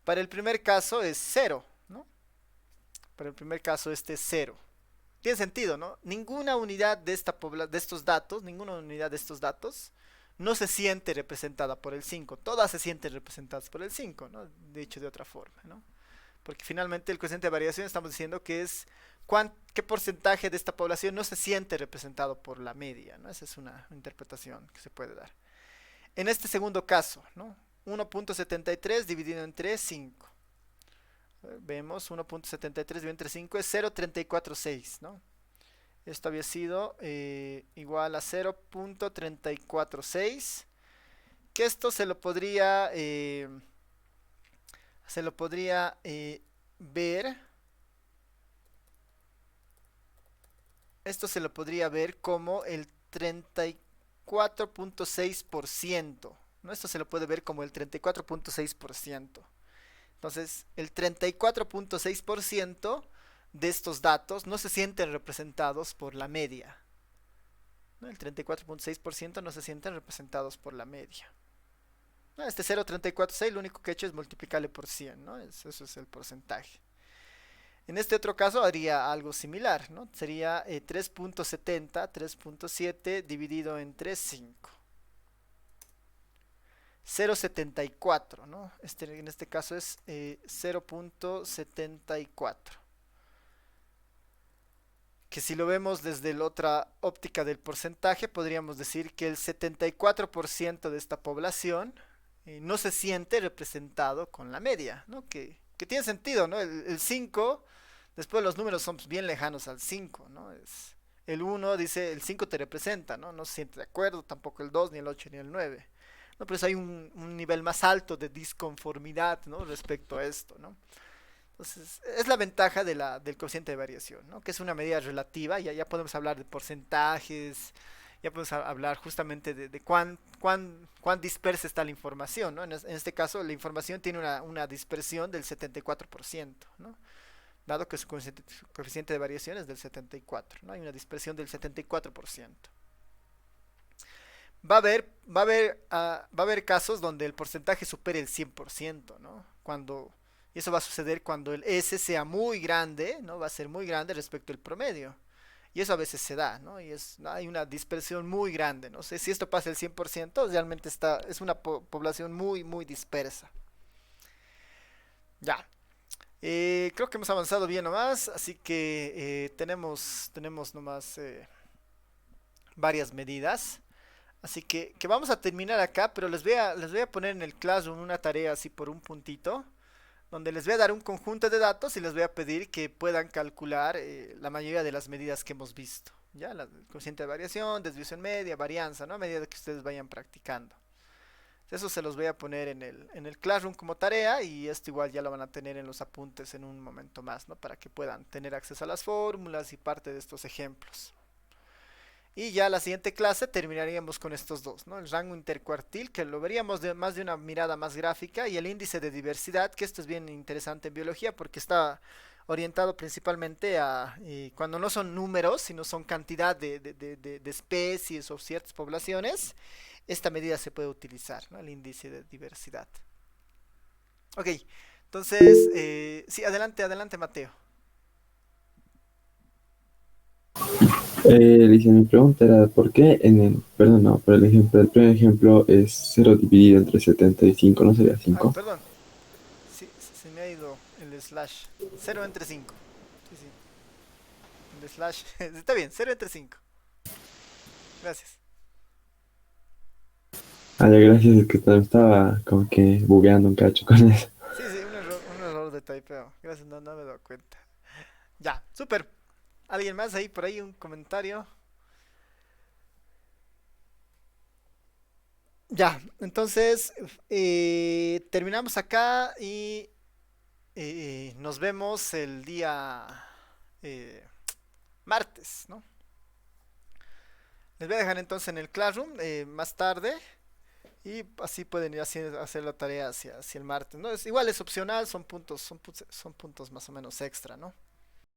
Para el primer caso es 0, ¿no? Para el primer caso este es 0. Tiene sentido, ¿no? Ninguna unidad de estos datos no se siente representada por el 5. Todas se sienten representadas por el 5, ¿no? Dicho de otra forma, ¿no? Porque finalmente el coeficiente de variación estamos diciendo que es qué porcentaje de esta población no se siente representado por la media, ¿no? Esa es una interpretación que se puede dar. En este segundo caso, ¿no? 1.73 dividido entre 5. Vemos 1.73 dividido entre 5 es 0.346, ¿no? Esto había sido igual a 0.346. Que esto se lo podría ver. Esto se lo podría ver como el 34.6%, ¿no? Esto se lo puede ver como el 34.6%. Entonces, el 34.6% de estos datos no se sienten representados por la media, ¿no? El 34.6% no se sienten representados por la media. ¿No? Este 0.346 lo único que he hecho es multiplicarle por 100, ¿no? Eso es el porcentaje. En este otro caso haría algo similar, ¿no? Sería 3.7 dividido entre 5. 0.74, ¿no? En este caso es 0.74. Que si lo vemos desde la otra óptica del porcentaje, podríamos decir que el 74% de esta población no se siente representado con la media, ¿no? Que tiene sentido, ¿no? El 5, después los números son bien lejanos al 5, ¿no? El 1 dice, el 5 te representa, ¿no? No se siente de acuerdo, tampoco el 2, ni el 8, ni el 9. ¿No? Pero hay un nivel más alto de disconformidad, ¿no? Respecto a esto, ¿no? Entonces, es la ventaja del coeficiente de variación, ¿no? Que es una medida relativa, ya podemos hablar de porcentajes, ya podemos hablar justamente de cuán dispersa está la información, ¿no? En este caso, la información tiene una dispersión del 74%, ¿no? Dado que su coeficiente de variación es del 74, ¿no? Hay una dispersión del 74%. Va a haber casos donde el porcentaje supere el 100%, ¿no? Y eso va a suceder cuando el S sea muy grande, ¿no? Va a ser muy grande respecto al promedio. Y eso a veces se da, ¿no? Y hay una dispersión muy grande, ¿no? Si esto pasa el 100%, realmente es una población muy, muy dispersa. Ya. Creo que hemos avanzado bien nomás, así que tenemos nomás varias medidas. Así que vamos a terminar acá, pero les voy a poner en el Classroom una tarea así por un puntito, donde les voy a dar un conjunto de datos y les voy a pedir que puedan calcular la mayoría de las medidas que hemos visto. Ya, el coeficiente de variación, desviación media, varianza, ¿no? A medida que ustedes vayan practicando. Eso se los voy a poner en el Classroom como tarea, y esto igual ya lo van a tener en los apuntes en un momento más, ¿no? Para que puedan tener acceso a las fórmulas y parte de estos ejemplos. Y ya la siguiente clase terminaríamos con estos dos, ¿no? El rango intercuartil, que lo veríamos de más de una mirada más gráfica, y el índice de diversidad, que esto es bien interesante en biología porque está orientado principalmente a cuando no son números, sino son cantidad de especies o ciertas poblaciones, esta medida se puede utilizar, ¿no? El índice de diversidad. Ok, entonces, sí, adelante, adelante, Mateo. Dice, mi pregunta era, ¿por qué en el, perdón, no, pero el ejemplo, el primer ejemplo es 0 dividido entre 75, ¿no sería Ah, 5? perdón, sí, se me ha ido el slash. 0 entre 5. Sí, sí. El slash. Está bien, 0 entre 5. Gracias. Ah, ya, gracias, es que estaba como que bugueando un cacho con eso. Sí, sí, un error de typeo. Gracias, no, no me he dado cuenta. Ya, súper. ¿Alguien más ahí por ahí? ¿Un comentario? Ya, entonces terminamos acá y nos vemos el día eh, martes, ¿no? Les voy a dejar entonces en el Classroom más tarde y así pueden ir a hacer la tarea hacia el martes, ¿no? Igual es opcional, son puntos más o menos extra, ¿no?